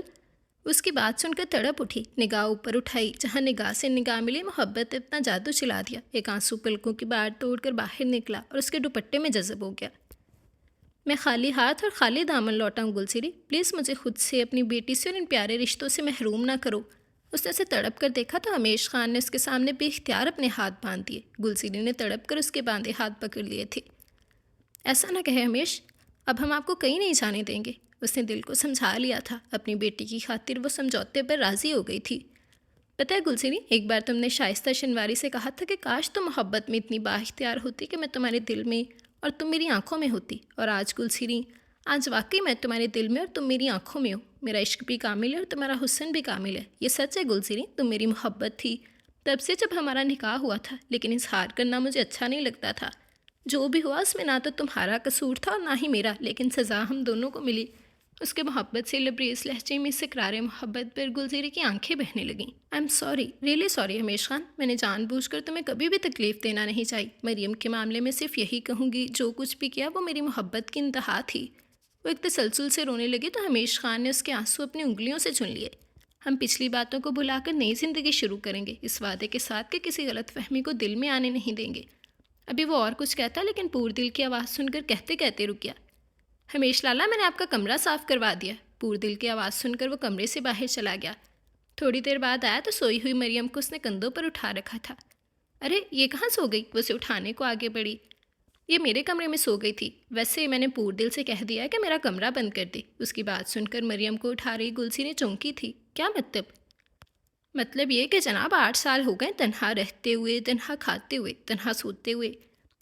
اس کی بات سن کر تڑپ اٹھی، نگاہ اوپر اٹھائی، جہاں نگاہ سے نگاہ ملی محبت نے اپنا جادو چلا دیا۔ ایک آنسو پلکوں کی باڑ توڑ کر باہر نکلا اور اس کے دوپٹے میں جذب ہو گیا۔ میں خالی ہاتھ اور خالی دامن لوٹا ہوں گلزیری، پلیز مجھے خود سے، اپنی بیٹی سے اور ان پیارے رشتوں سے محروم نہ کرو۔ اس نے اسے تڑپ کر دیکھا تو ہمیش خان نے اس کے سامنے بے اختیار اپنے ہاتھ باندھ دیے۔ گلزیری نے تڑپ کر اس کے باندھے ہاتھ پکڑ لیے تھے۔ ایسا نہ کہے ہمیش، اب ہم آپ کو کہیں نہیں جانے دیں گے۔ اس نے دل کو سمجھا لیا تھا، اپنی بیٹی کی خاطر وہ سمجھوتے پر راضی ہو گئی تھی۔ پتہ ہے گلزیری، ایک بار تم نے شائستہ شنواری سے کہا تھا کہ کاش تم محبت میں اتنی با اختیار ہوتی کہ میں تمہارے دل میں اور تم میری آنکھوں میں ہوتی، اور آج گلزیری، آج واقعی میں تمہارے دل میں اور تم میری آنکھوں میں ہو۔ میرا عشق بھی کامل ہے اور تمہارا حسن بھی کامل ہے، یہ سچ ہے گلزیری، تم میری محبت تھی تب سے جب ہمارا نکاح ہوا تھا، لیکن اظہار کرنا مجھے اچھا نہیں لگتا تھا۔ جو بھی ہوا اس میں نہ تو تمہارا قصور تھا اور نہ ہی میرا، لیکن سزا ہم دونوں کو ملی۔ اس کے محبت سے لبریز لہجے میں اقرار محبت پر گلزیری کی آنکھیں بہنے لگیں۔ I am sorry, really sorry ہمیش خان، میں نے جان بوجھ کر تمہیں کبھی بھی تکلیف دینا نہیں چاہی۔ مریم کے معاملے میں صرف یہی کہوں گی، جو کچھ بھی کیا وہ میری محبت کی انتہا تھی۔ وہ ایک تسلسل سے رونے لگی تو ہمیش خان نے اس کے آنسو اپنی انگلیوں سے چن لیے۔ ہم پچھلی باتوں کو بھلا کر نئی زندگی شروع کریں گے، اس وعدے کے ساتھ کہ کسی غلط فہمی کو دل میں آنے نہیں دیں گے۔ ابھی وہ اور کچھ کہتا، لیکن پور دل کی آواز سن کر کہتے کہتے رک گیا۔ ہمیش لالا، میں نے آپ کا کمرہ صاف کروا دیا۔ پور دل کی آواز سن کر وہ کمرے سے باہر چلا گیا۔ تھوڑی دیر بعد آیا تو سوئی ہوئی مریم کو اس نے کندھوں پر اٹھا رکھا تھا۔ ارے یہ کہاں سو گئی؟ وہ اسے اٹھانے کو آگے بڑھی۔ یہ میرے کمرے میں سو گئی تھی، ویسے میں نے پور دل سے کہہ دیا کہ میرا کمرہ بند کر دے۔ اس کی بات سن کر مریم کو اٹھا رہی گلسی نے چونکی تھی۔ کیا مطلب یہ کہ جناب 8 سال ہو گئے تنہا رہتے ہوئے، تنہا کھاتے ہوئے، تنہا سوتے ہوئے۔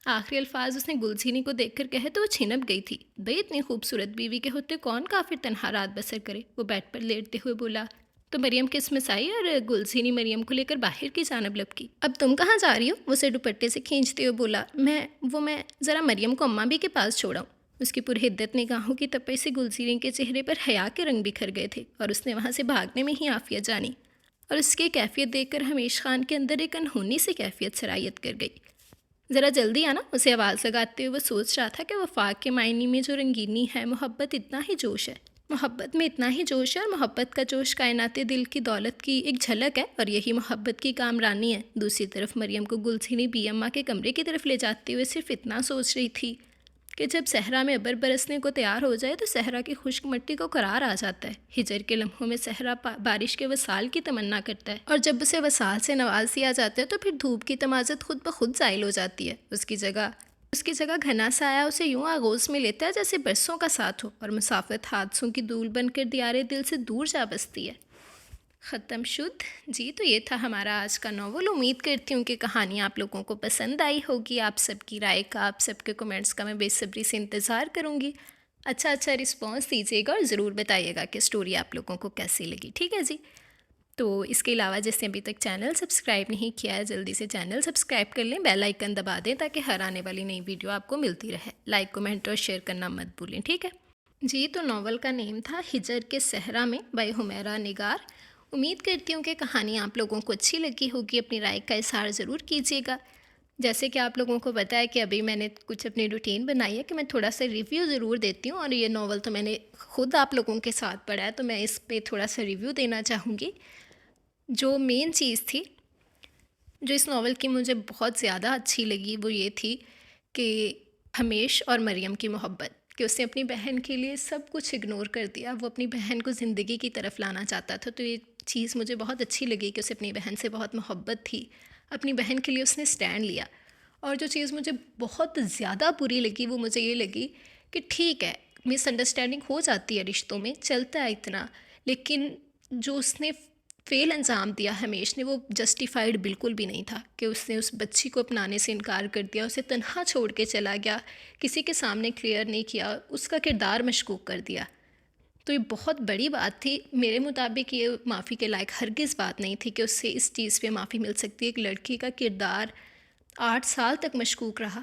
آخری الفاظ اس نے گلزینی کو دیکھ کر کہے تو وہ چھنپ گئی تھی۔ بھئی اتنی خوبصورت بیوی کے ہوتے کون کافر تنہا رات بسر کرے؟ وہ بیڈ پر لیٹتے ہوئے بولا تو مریم قسمت آئی اور گلزینی مریم کو لے کر باہر کی جانب لپکی۔ اب تم کہاں جا رہی ہو؟ وہ اسے دوپٹے سے کھینچتے ہوئے بولا۔ میں ذرا مریم کو اماں بھی کے پاس چھوڑا ہوں۔ اس کی پرحدت نگاہوں کی تپش سے گلزینی کے چہرے پر حیا کے رنگ بکھر گئے تھے اور اس نے وہاں سے بھاگنے میں ہی عافیت جانی، اور اس کی کیفیت دیکھ کر ہمیش خان کے اندر ایک انہونی سی کیفیت سرایت کر گئی۔ ذرا جلدی آنا، اسے آواز لگاتے ہوئے وہ سوچ رہا تھا کہ وفاق کے معنی میں جو رنگینی ہے، محبت اتنا ہی جوش ہے۔ محبت میں اتنا ہی جوش ہے، اور محبت کا جوش کائنات دل کی دولت کی ایک جھلک ہے، اور یہی محبت کی کامرانی ہے۔ دوسری طرف مریم کو گلسینی بی اماں کے کمرے کی طرف لے جاتے ہوئے صرف اتنا سوچ رہی تھی کہ جب صحرا میں ابر برسنے کو تیار ہو جائے تو صحرا کی خشک مٹی کو قرار آ جاتا ہے۔ ہجر کے لمحوں میں صحرا بارش کے وصال کی تمنا کرتا ہے، اور جب اسے وصال سے نواز دیا جاتا ہے تو پھر دھوپ کی تمازت خود بخود زائل ہو جاتی ہے۔ اس کی جگہ گھنا سایہ اسے یوں آغوش میں لیتا ہے جیسے برسوں کا ساتھ ہو، اور مسافت حادثوں کی دھول بن کر دیارے دل سے دور جا بستی ہے۔ ختم شد جی۔ تو یہ تھا ہمارا آج کا ناول۔ امید کرتی ہوں کہ کہانی آپ لوگوں کو پسند آئی ہوگی۔ آپ سب کی رائے کا، آپ سب کے کمنٹس کا میں بے صبری سے انتظار کروں گی۔ اچھا رسپانس دیجیے گا، اور ضرور بتائیے گا کہ سٹوری آپ لوگوں کو کیسی لگی، ٹھیک ہے جی۔ تو اس کے علاوہ جس نے ابھی تک چینل سبسکرائب نہیں کیا ہے، جلدی سے چینل سبسکرائب کر لیں، بیل آئیکن دبا دیں تاکہ ہر آنے والی نئی ویڈیو آپ کو ملتی رہے۔ لائک، کمنٹ اور شیئر کرنا مت بھولیں، ٹھیک ہے جی۔ تو ناول کا نیم تھا ہجر کے صحرا میں بائی حمیرہ نگار۔ امید کرتی ہوں کہ کہانی آپ لوگوں کو اچھی لگی ہوگی۔ اپنی رائے کا اظہار ضرور کیجیے گا۔ جیسے کہ آپ لوگوں کو پتہ ہے کہ ابھی میں نے کچھ اپنی روٹین بنائی ہے کہ میں تھوڑا سا ریویو ضرور دیتی ہوں، اور یہ ناول تو میں نے خود آپ لوگوں کے ساتھ پڑھا ہے، تو میں اس پہ تھوڑا سا ریویو دینا چاہوں گی۔ جو مین چیز تھی جو اس ناول کی مجھے بہت زیادہ اچھی لگی وہ یہ تھی کہ ہمیش اور مریم کی محبت، کہ اس نے اپنی بہن کے لیے سب کچھ اگنور کر دیا۔ وہ اپنی بہن کو زندگی کی طرف لانا چاہتا تھا، تو یہ چیز مجھے بہت اچھی لگی کہ اسے اپنی بہن سے بہت محبت تھی، اپنی بہن کے لیے اس نے سٹینڈ لیا۔ اور جو چیز مجھے بہت زیادہ بری لگی وہ مجھے یہ لگی کہ ٹھیک ہے، مس انڈرسٹینڈنگ ہو جاتی ہے رشتوں میں، چلتا ہے اتنا، لیکن جو اس نے فیل انجام دیا ہمیش نے، وہ جسٹیفائڈ بالکل بھی نہیں تھا، کہ اس نے اس بچی کو اپنانے سے انکار کر دیا، اسے تنہا چھوڑ کے چلا گیا، کسی کے سامنے کلیئر نہیں کیا، اس کا کردار مشکوک کر دیا۔ تو یہ بہت بڑی بات تھی میرے مطابق۔ یہ معافی کے لائق ہرگز بات نہیں تھی کہ اس سے اس چیز پہ معافی مل سکتی ہے۔ ایک لڑکی کا کردار 8 سال تک مشکوک رہا،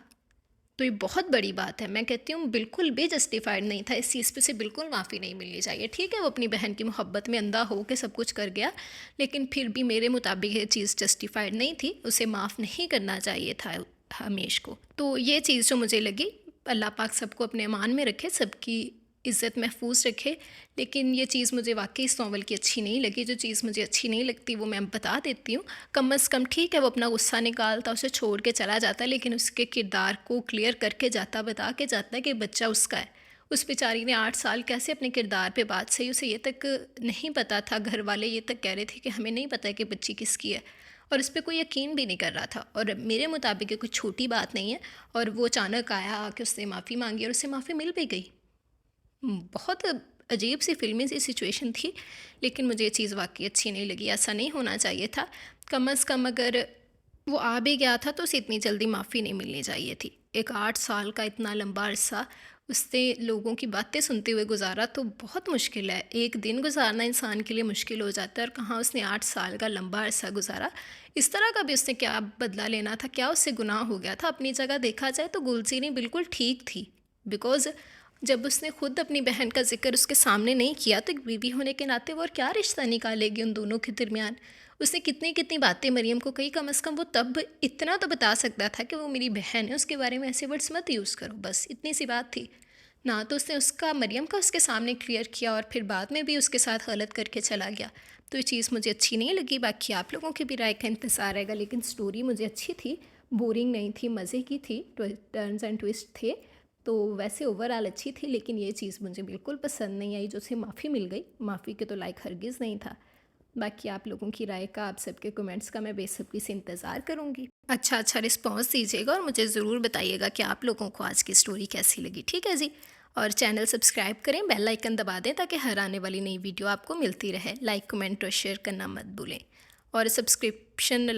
تو یہ بہت بڑی بات ہے۔ میں کہتی ہوں بالکل بھی جسٹیفائڈ نہیں تھا، اس چیز پہ سے بالکل معافی نہیں ملنی چاہیے۔ ٹھیک ہے وہ اپنی بہن کی محبت میں اندھا ہو کے سب کچھ کر گیا، لیکن پھر بھی میرے مطابق یہ چیز جسٹیفائڈ نہیں تھی، اسے معاف نہیں کرنا چاہیے تھا ہمیش کو۔ تو یہ چیز جو مجھے لگی، اللہ پاک سب کو اپنے امان میں رکھے، سب کی عزت محفوظ رکھے، لیکن یہ چیز مجھے واقعی اس ناول کی اچھی نہیں لگی۔ جو چیز مجھے اچھی نہیں لگتی وہ میں بتا دیتی ہوں۔ کم از کم ٹھیک ہے وہ اپنا غصہ نکالتا، اسے چھوڑ کے چلا جاتا ہے، لیکن اس کے کردار کو کلیئر کر کے جاتا، بتا کے جاتا ہے کہ بچہ اس کا ہے۔ اس بیچاری نے 8 سال کیسے اپنے کردار پہ بات سہی، اسے یہ تک نہیں پتہ تھا، گھر والے یہ تک کہہ رہے تھے کہ ہمیں نہیں پتہ کہ بچی کس کی ہے، اور اس پہ کوئی یقین بھی نہیں کر رہا تھا۔ اور میرے مطابق یہ کوئی چھوٹی بات نہیں ہے، اور وہ اچانک آیا کہ اس نے معافی مانگی اور اسے معافی مل بھی گئی۔ بہت عجیب سی فلمی سی سچویشن تھی، لیکن مجھے یہ چیز واقعی اچھی نہیں لگی۔ ایسا نہیں ہونا چاہیے تھا۔ کم از کم اگر وہ آ بھی گیا تھا تو اسے اتنی جلدی معافی نہیں ملنی چاہیے تھی۔ ایک 8 سال کا اتنا لمبا عرصہ اس نے لوگوں کی باتیں سنتے ہوئے گزارا، تو بہت مشکل ہے۔ ایک دن گزارنا انسان کے لیے مشکل ہو جاتا ہے، اور کہاں اس نے 8 سال کا لمبا عرصہ گزارا۔ اس طرح کا بھی اس نے کیا بدلہ لینا تھا، کیا اس سے گناہ ہو گیا تھا؟ اپنی جگہ دیکھا جائے تو گلسینی بالکل ٹھیک تھی، بیکاز جب اس نے خود اپنی بہن کا ذکر اس کے سامنے نہیں کیا تو ایک بیوی ہونے کے ناطے وہ اور کیا رشتہ نکالے گی ان دونوں کے درمیان؟ اس نے کتنی باتیں مریم کو کہی، کم از کم وہ تب اتنا تو بتا سکتا تھا کہ وہ میری بہن ہے، اس کے بارے میں ایسے ورڈز مت یوز کرو، بس اتنی سی بات تھی نہ۔ تو اس نے اس کا مریم کا اس کے سامنے کلیئر کیا، اور پھر بعد میں بھی اس کے ساتھ غلط کر کے چلا گیا۔ تو یہ چیز مجھے اچھی نہیں لگی۔ باقی آپ لوگوں کی بھی رائے کا انتظار رہے گا، لیکن سٹوری مجھے اچھی تھی، بورنگ نہیں تھی، مزے کی تھی، ٹرنز اینڈ ٹوسٹ تھے، تو ویسے اوورآل اچھی تھی۔ لیکن یہ چیز مجھے بالکل پسند نہیں آئی جو اسے معافی مل گئی، معافی کے تو لائق ہرگز نہیں تھا۔ باقی آپ لوگوں کی رائے کا، آپ سب کے کمنٹس کا میں بے صبری سے انتظار کروں گی۔ اچھا رسپانس دیجیے گا، اور مجھے ضرور بتائیے گا کہ آپ لوگوں کو آج کی سٹوری کیسی لگی، ٹھیک ہے جی۔ اور چینل سبسکرائب کریں، بیل آئیکن دبا دیں تاکہ ہر آنے والی نئی ویڈیو آپ کو ملتی رہے۔ لائک، کمنٹ اور شیئر کرنا مت بھولیں، اور سبسکرپشن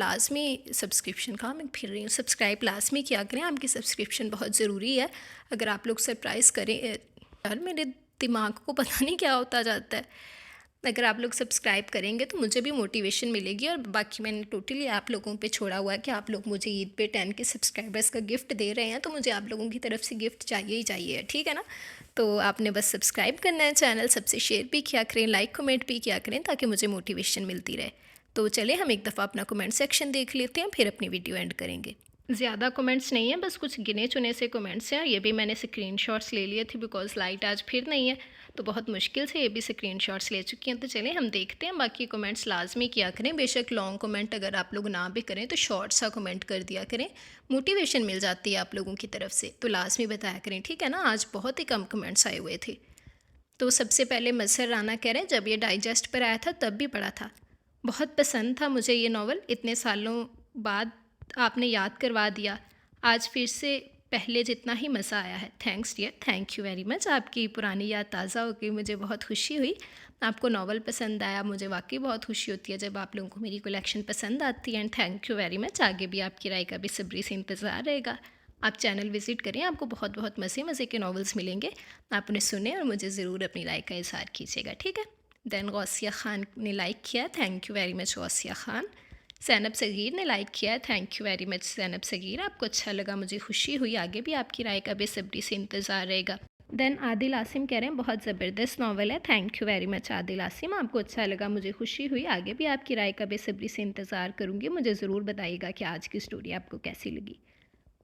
سبسکرائب لازمی کیا کریں۔ آپ کی سبسکرپشن بہت ضروری ہے۔ اگر آپ لوگ سرپرائز کریں، یار میرے دماغ کو پتہ نہیں کیا ہوتا جاتا ہے، اگر آپ لوگ سبسکرائب کریں گے تو مجھے بھی موٹیویشن ملے گی۔ اور باقی میں نے ٹوٹلی آپ لوگوں پہ چھوڑا ہوا ہے کہ آپ لوگ مجھے عید پہ 10 کے سبسکرائبرز کا گفٹ دے رہے ہیں، تو مجھے آپ لوگوں کی طرف سے گفٹ چاہیے ہی چاہیے، ٹھیک ہے نا۔ تو آپ نے بس سبسکرائب کرنا ہے، چینل سب سے شیئر بھی کیا کریں، لائک کمنٹ بھی کیا کریں تاکہ مجھے موٹیویشن ملتی رہے۔ تو چلیں ہم ایک دفعہ اپنا کمنٹ سیکشن دیکھ لیتے ہیں، پھر اپنی ویڈیو اینڈ کریں گے۔ زیادہ کمنٹس نہیں ہیں، بس کچھ گنے چنے سے کمنٹس ہیں، یہ بھی میں نے اسکرین شاٹس لے لیے تھے بیکاز لائٹ آج پھر نہیں ہے، تو بہت مشکل سے یہ بھی اسکرین شاٹس لے چکی ہیں. تو چلیں ہم دیکھتے ہیں. باقی کمنٹس لازمی کیا کریں, بے شک لانگ کمنٹ اگر آپ لوگ نہ بھی کریں تو شارٹ سا کمنٹ کر دیا کریں, موٹیویشن مل جاتی ہے آپ لوگوں کی طرف سے. تو لازمی بتایا کریں, ٹھیک ہے نا. آج بہت ہی کم کمنٹس آئے ہوئے تھے. تو سب سے پہلے مظہر رانا کہہ رہے ہیں جب یہ ڈائجسٹ پر آیا تھا تب بھی پڑھا تھا, بہت پسند تھا مجھے یہ ناول, اتنے سالوں بعد آپ نے یاد کروا دیا, آج پھر سے پہلے جتنا ہی مزہ آیا ہے. Thanks dear, thank you very مچ. آپ کی پرانی یاد تازہ ہو گئی, مجھے بہت خوشی ہوئی. آپ کو ناول پسند آیا, مجھے واقعی بہت خوشی ہوتی ہے جب آپ لوگوں کو میری کلیکشن پسند آتی ہے. اینڈ تھینک یو ویری مچ. آگے بھی آپ کی رائے کا بے صبری سے انتظار رہے گا. آپ چینل وزٹ کریں, آپ کو بہت بہت مزے کے ناولز ملیں گے. آپ انہیں سنیں اور مجھے ضرور اپنی رائے کا اظہار کیجیے گا, ٹھیک ہے. دین غوثیہ خان نے لائک کیا, تھینک یو ویری مچ غوثیہ خان. زینب صغیر نے لائک کیا ہے, تھینک یو ویری مچ زینب صغیر. آپ کو اچھا لگا, مجھے خوشی ہوئی. آگے بھی آپ کی رائے کا بے صبری سے انتظار رہے گا. دین عادل عاصم کہہ رہے ہیں بہت زبردست ناول ہے, تھینک یو ویری مچ عادل عاصم. آپ کو اچھا لگا, مجھے خوشی ہوئی. آگے بھی آپ کی رائے کا بے صبری سے انتظار کروں گی. مجھے ضرور بتائیے گا کہ آج کی اسٹوری آپ کو کیسی لگی.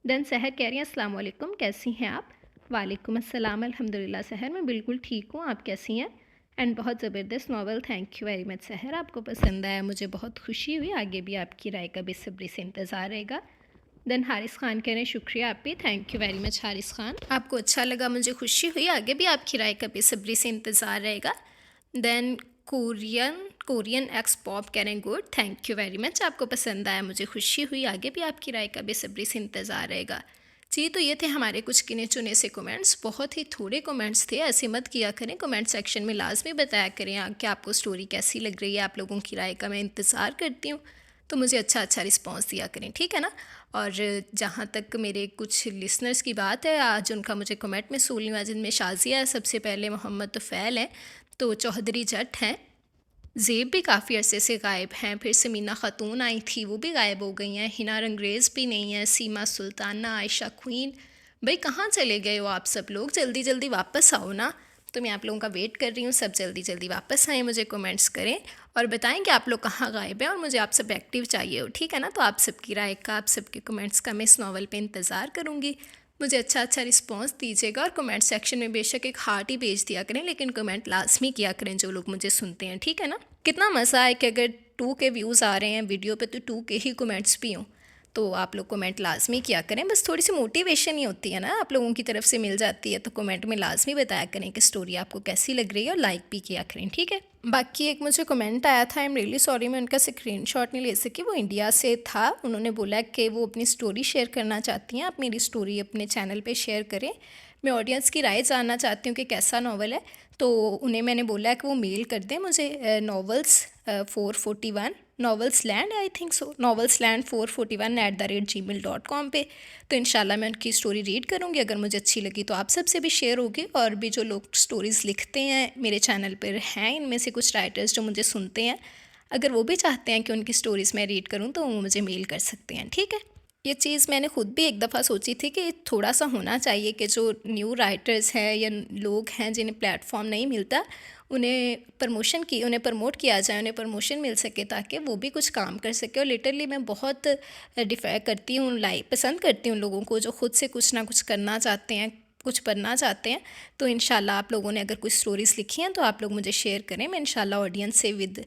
دین سحر کہہ رہی ہیں السلام علیکم, کیسی ہیں آپ؟ وعلیکم السلام, الحمدللہ سحر میں بالکل ٹھیک ہوں, آپ کیسی ہیں؟ اینڈ بہت زبردست novel, thank you very much Sehar. آپ کو پسند آیا, مجھے بہت خوشی ہوئی. آگے بھی آپ کی رائے کا بے صبری سے انتظار رہے گا. دین حارث خان کہہ رہے ہیں شکریہ آپ بھی, تھینک یو ویری مچ حارث خان. آپ کو اچھا لگا, مجھے خوشی ہوئی. آگے بھی آپ کی رائے کا بے صبری سے انتظار رہے گا. دین کورین ایکس پاپ کہہ رہے ہیں گڈ, تھینک یو ویری مچ. آپ کو پسند آیا, مجھے خوشی ہوئی. آگے بھی آپ کی رائے کا بے صبری سے انتظار رہے گا. جی تو یہ تھے ہمارے کچھ گنے چنے سے کمنٹس, بہت ہی تھوڑے کمنٹس تھے. ایسے مت کیا کریں, کمنٹ سیکشن میں لازمی بتایا کریں کہ آپ کو اسٹوری کیسی لگ رہی ہے. آپ لوگوں کی رائے کا میں انتظار کرتی ہوں, تو مجھے اچھا رسپانس دیا کریں, ٹھیک ہے نا. اور جہاں تک میرے کچھ لسنرز کی بات ہے, آج ان کا مجھے کمنٹ میں سول ہوا, جن میں شازیہ ہے سب سے پہلے, محمد طفیل ہیں, تو چوہدری جٹ ہیں, زیب بھی کافی عرصے سے غائب ہیں, پھر سمینہ خاتون آئی تھی وہ بھی غائب ہو گئی ہیں, ہنا رنگریز بھی نہیں ہیں, سیما سلطانہ, عائشہ کوئین. بھئی کہاں چلے گئے ہو آپ سب لوگ, جلدی واپس آؤ نا. تو میں آپ لوگوں کا ویٹ کر رہی ہوں, سب جلدی واپس آئیں, مجھے کمنٹس کریں اور بتائیں کہ آپ لوگ کہاں غائب ہیں, اور مجھے آپ سب ایکٹیو چاہیے ہو, ٹھیک ہے نا. تو آپ سب کی رائے کا, آپ سب کے کمنٹس کا میں اس ناول پہ انتظار کروں گی. مجھے اچھا رسپانس دیجیے گا, اور کمنٹ سیکشن میں بے شک ایک ہارٹ ہی بھیج دیا کریں, لیکن کمنٹ لازمی کیا کریں جو لوگ مجھے سنتے ہیں, ٹھیک ہے نا. کتنا مزہ ہے کہ اگر 2 کے ویوز آ رہے ہیں ویڈیو پہ تو 2 کے ہی کمنٹس بھی ہوں. تو آپ لوگ کمنٹ لازمی کیا کریں, بس تھوڑی سی موٹیویشن ہی ہوتی ہے نا, آپ لوگوں کی طرف سے مل جاتی ہے. تو کمنٹ میں لازمی بتایا کریں کہ اسٹوری آپ کو کیسی لگ رہی ہے, اور لائک بھی کیا کریں, ٹھیک ہے. باقی ایک مجھے کمنٹ آیا تھا, آئی ایم ریئلی سوری میں ان کا اسکرین شاٹ نہیں لے سکی, وہ انڈیا سے تھا. انہوں نے بولا کہ وہ اپنی اسٹوری شیئر کرنا چاہتی ہیں, آپ میری اسٹوری اپنے چینل پہ شیئر کریں. میں آڈینس کی رائے جاننا چاہتی ہوں کہ کیسا ناول ہے. تو انہیں میں نے بولا کہ وہ میل کر دیں مجھے novels 441 novels land, I think so, novels land 441@gmail.com پہ. تو انشاءاللہ میں ان کی اسٹوری ریڈ کروں گی, اگر مجھے اچھی لگی تو آپ سب سے بھی شیئر ہوگی. اور بھی جو لوگ اسٹوریز لکھتے ہیں میرے چینل پر ہیں, ان میں سے کچھ رائٹرز جو مجھے سنتے ہیں, اگر وہ بھی چاہتے ہیں کہ ان کی اسٹوریز میں ریڈ کروں تو وہ مجھے میل کر سکتے ہیں, ٹھیک ہے. یہ چیز میں نے خود بھی ایک دفعہ سوچی تھی کہ تھوڑا سا ہونا چاہیے کہ جو نیو رائٹرز ہیں یا لوگ ہیں جنہیں پلیٹ فارم نہیں ملتا, انہیں پروموٹ کیا جائے, انہیں پروموشن مل سکے تاکہ وہ بھی کچھ کام کر سکے. اور لٹرلی میں بہت ڈیفر کرتی ہوں, پسند کرتی ہوں لوگوں کو جو خود سے کچھ نہ کچھ کرنا چاہتے ہیں, کچھ بننا چاہتے ہیں. تو انشاءاللہ آپ لوگوں نے اگر کچھ اسٹوریز لکھی ہیں تو آپ لوگ مجھے شیئر کریں, میں انشاءاللہ آڈینس سے ود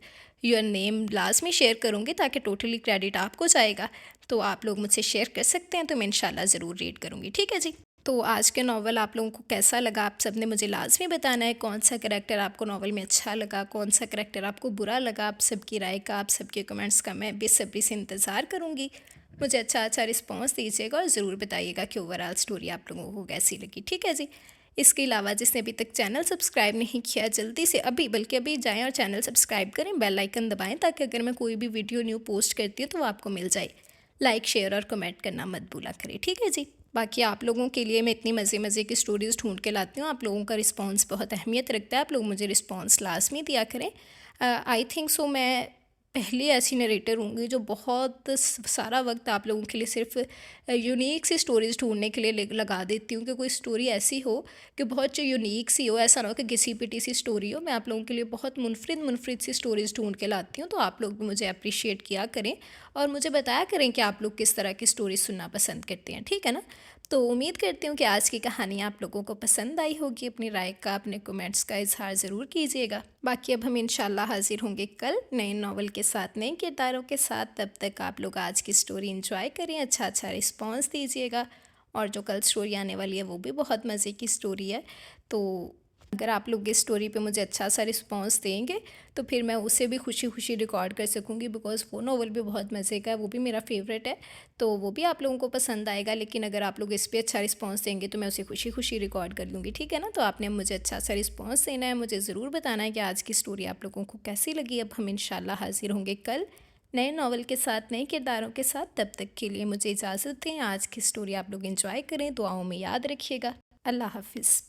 یور نیم لازمی شیئر کروں گی, تاکہ ٹوٹلی کریڈٹ آپ کو جائے گا. تو آپ لوگ مجھ سے شیئر کر سکتے ہیں, تو میں انشاءاللہ ضرور ریڈ کروں گی, ٹھیک ہے جی. تو آج کے ناول آپ لوگوں کو کیسا لگا, آپ سب نے مجھے لازمی بتانا ہے. کون سا کریکٹر آپ کو ناول میں اچھا لگا, کون سا کریکٹر آپ کو برا لگا. آپ سب کی رائے کا, آپ سب کے کمنٹس کا میں بے صبری سے انتظار کروں گی. مجھے اچھا رسپانس دیجیے گا, اور ضرور بتائیے گا کہ اوور آل اسٹوری آپ لوگوں کو کیسی لگی, ٹھیک ہے جی. اس کے علاوہ جس نے ابھی تک چینل سبسکرائب نہیں کیا, جلدی سے ابھی جائیں اور چینل سبسکرائب کریں, بیل آئیکن دبائیں, تاکہ اگر میں کوئی بھی ویڈیو نیو پوسٹ کرتی ہوں تو وہ آپ کو مل جائے. لائک, شیئر اور کمنٹ کرنا مت بھولا کریں, ٹھیک ہے جی. باقی آپ لوگوں کے لیے میں اتنی مزے کی اسٹوریز ڈھونڈ کے لاتی ہوں. آپ لوگوں کا رسپانس بہت اہمیت رکھتا ہے, آپ لوگ مجھے رسپانس لازمی دیا کریں. آئی تھنک سو میں پہلی ایسی نریٹر ہوں گی جو بہت سارا وقت آپ لوگوں کے لیے صرف یونیک سی سٹوریز ڈھونڈنے کے لیے لگا دیتی ہوں کہ کوئی سٹوری ایسی ہو کہ بہت یونیک سی ہو، ایسا نہ ہو کہ گھسی پٹی سی سٹوری ہو۔ میں آپ لوگوں کے لیے بہت منفرد سی سٹوریز ڈھونڈ کے لاتی ہوں، تو آپ لوگ بھی مجھے اپریشیٹ کیا کریں اور مجھے بتایا کریں کہ آپ لوگ کس طرح کی سٹوری سننا پسند کرتے ہیں، ٹھیک ہے نا؟ تو امید کرتی ہوں کہ آج کی کہانی آپ لوگوں کو پسند آئی ہوگی۔ اپنی رائے کا، اپنے کومنٹس کا اظہار ضرور کیجیے گا۔ باقی اب ہم انشاءاللہ حاضر ہوں گے کل نئے ناول کے ساتھ، نئے کرداروں کے ساتھ۔ تب تک آپ لوگ آج کی سٹوری انجوائے کریں، اچھا رسپانس دیجیے گا، اور جو کل سٹوری آنے والی ہے وہ بھی بہت مزے کی سٹوری ہے۔ تو اگر آپ لوگ اس سٹوری پہ مجھے اچھا سا رسپانس دیں گے تو پھر میں اسے بھی خوشی خوشی ریکارڈ کر سکوں گی، بیکاز وہ ناول بھی بہت مزے کا ہے، وہ بھی میرا فیوریٹ ہے، تو وہ بھی آپ لوگوں کو پسند آئے گا۔ لیکن اگر آپ لوگ اس پہ اچھا رسپانس دیں گے تو میں اسے خوشی خوشی ریکارڈ کر لوں گی، ٹھیک ہے نا؟ تو آپ نے مجھے اچھا سا رسپانس دینا ہے، مجھے ضرور بتانا ہے کہ آج کی سٹوری آپ لوگوں کو کیسی لگی۔ اب ہم انشاءاللہ حاضر ہوں گے کل نئے ناول کے ساتھ، نئے کرداروں کے ساتھ۔ تب تک کے لیے مجھے اجازت دیں، آج کی سٹوری آپ لوگ انجوائے کریں، دعاؤں میں یاد رکھیے گا۔ اللہ حافظ۔